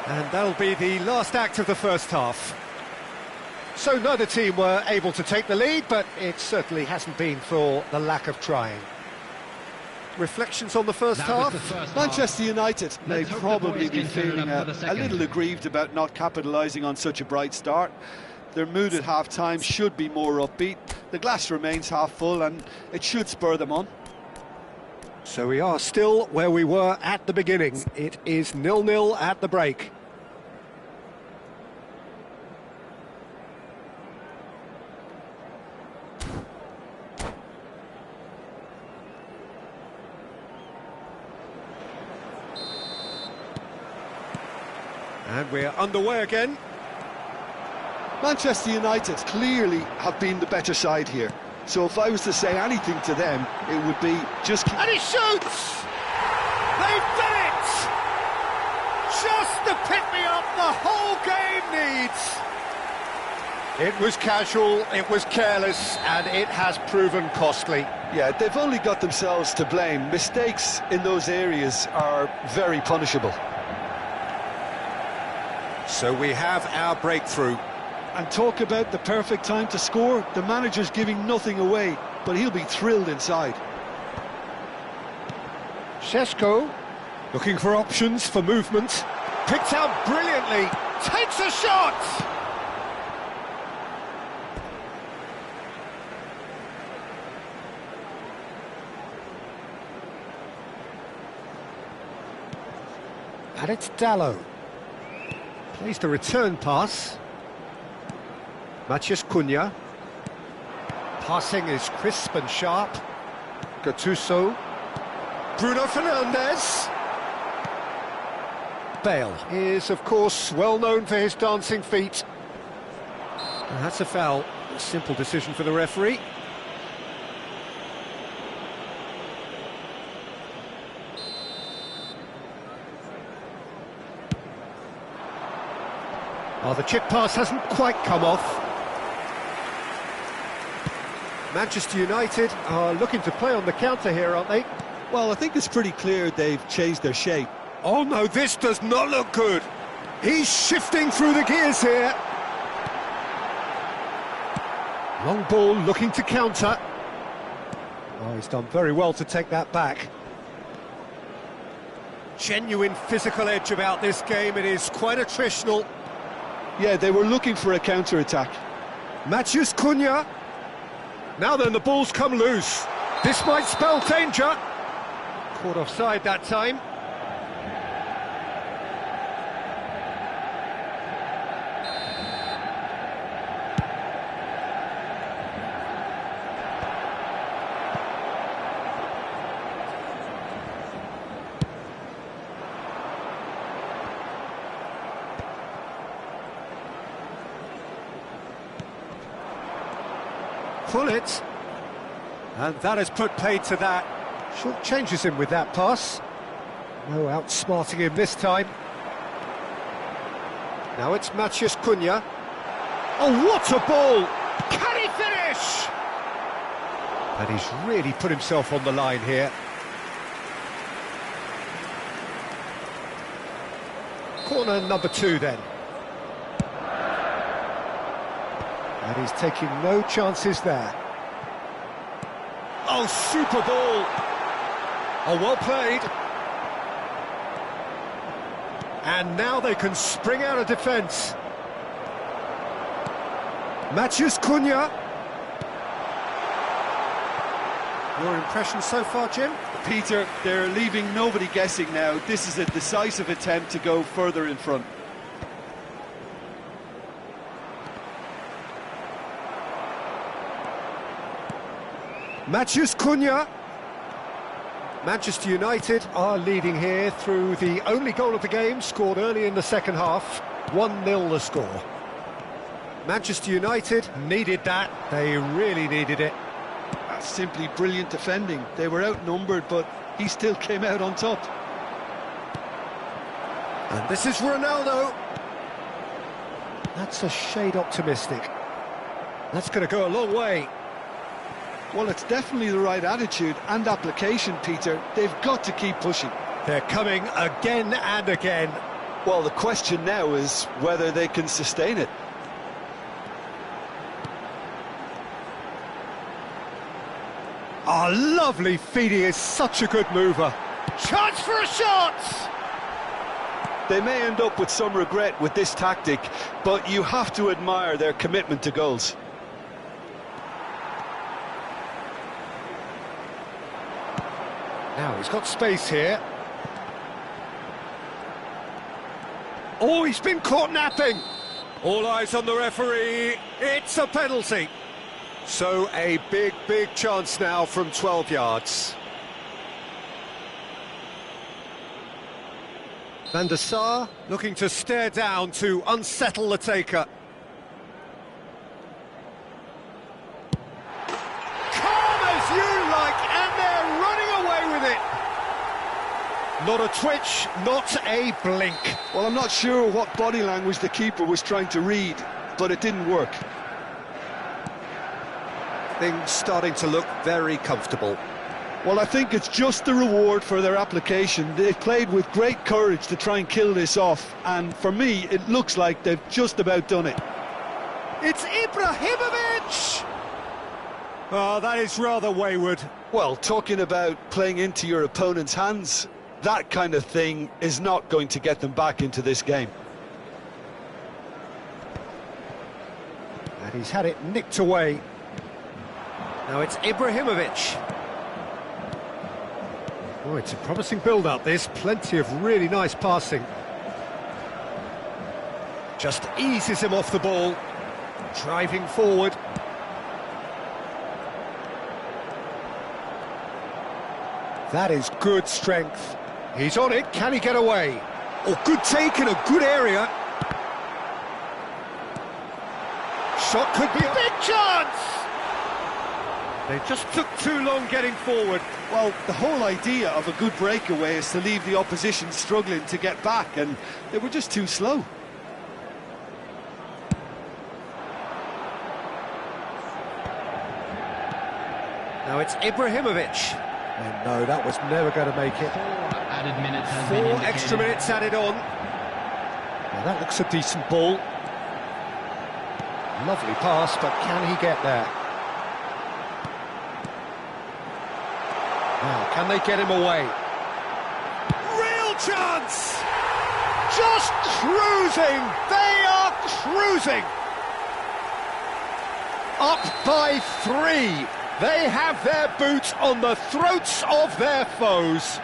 And that'll be the last act of the first half. So neither team were able to take the lead, but it certainly hasn't been for the lack of trying. Reflections on the first half? Manchester United may probably be feeling a little aggrieved about not capitalising on such a bright start. Their mood at half-time should be more upbeat. The glass remains half full and it should spur them on. So we are still where we were at the beginning. It is 0-0 at the break. And we're underway again. Manchester United clearly have been the better side here. So if I was to say anything to them, it would be just... And he shoots! They've done it! Just the pick-me-up the whole game needs! It was casual, it was careless, and it has proven costly. Yeah, they've only got themselves to blame. Mistakes in those areas are very punishable. So we have our breakthrough. And talk about the perfect time to score. The manager's giving nothing away, but he'll be thrilled inside. Šeško, Looking for options for movement. picked out brilliantly, takes a shot! And it's Dallo. Plays the return pass. Matheus Cunha. Passing is crisp and sharp. Gattuso. Bruno Fernandes. Bale is, of course, well known for his dancing feet. And that's a foul. A simple decision for the referee. Oh, the chip pass hasn't quite come off. Manchester United are looking to play on the counter here, aren't they? Well, I think it's pretty clear they've changed their shape. Oh no, this does not look good. He's shifting through the gears here. Long ball looking to counter. Oh, he's done very well to take that back. Genuine physical edge about this game. It is quite attritional. Yeah, they were looking for a counter-attack. Matheus Cunha. Now then, the ball's come loose. This might spell danger. Caught offside that time. Pull it. And that has put paid to that. Short changes him with that pass. No outsmarting him this time. Now it's Matheus Cunha. Oh, what a ball! Can he finish? And he's really put himself on the line here. Corner number 2 then. And he's taking no chances there. Oh, super ball! Oh, well played. And now they can spring out of defence. Matheus Cunha. Your impression so far, Jim? Peter, they're leaving nobody guessing now. This is a decisive attempt to go further in front. Matheus Cunha. Manchester United are leading here through the only goal of the game, scored early in the second half. 1-0 the score. Manchester United needed that. They really needed it. That's simply brilliant defending. They were outnumbered, but he still came out on top. And this is Ronaldo. That's a shade optimistic. That's going to go a long way. Well, it's definitely the right attitude and application, Peter. They've got to keep pushing. They're coming again and again. Well, the question now is whether they can sustain it. Oh, lovely feed. He is such a good mover. Chance for a shot! They may end up with some regret with this tactic, but you have to admire their commitment to goals. Now he's got space here. Oh, he's been caught napping. All eyes on the referee. It's a penalty. So a big, big chance now from 12 yards. Van der Sar looking to stare down to unsettle the taker. Calm as you like, and they're running away with it. Not a twitch, not a blink. Well, I'm not sure what body language the keeper was trying to read, but it didn't work. Things starting to look very comfortable. Well, I think it's just the reward for their application. They've played with great courage to try and kill this off, and for me, it looks like they've just about done it. It's Ibrahimovic! Oh, that is rather wayward. Well, talking about playing into your opponent's hands, that kind of thing is not going to get them back into this game. And he's had it nicked away. Now it's Ibrahimovic. Oh, it's a promising build-up, this. Plenty of really nice passing. Just eases him off the ball. Driving forward. That is good strength. He's on it. Can he get away? Oh, good take in a good area. Shot could be a big chance! They just took too long getting forward. Well, the whole idea of a good breakaway is to leave the opposition struggling to get back, and they were just too slow. Now it's Ibrahimovic. And no, that was never going to make it. 4 added minutes has been indicated. 4 extra minutes added on. Now that looks a decent ball. Lovely pass, but can he get there? Now, can they get him away? Real chance! Just cruising! They are cruising! Up by 3. They have their boot on the throats of their foes.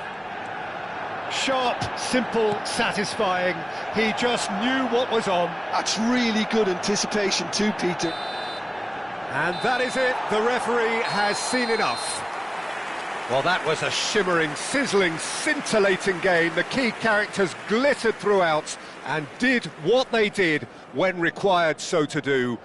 Sharp, simple, satisfying. He just knew what was on. That's really good anticipation too, Peter. And that is it. The referee has seen enough. Well, that was a shimmering, sizzling, scintillating game. The key characters glittered throughout and did what they did when required so to do.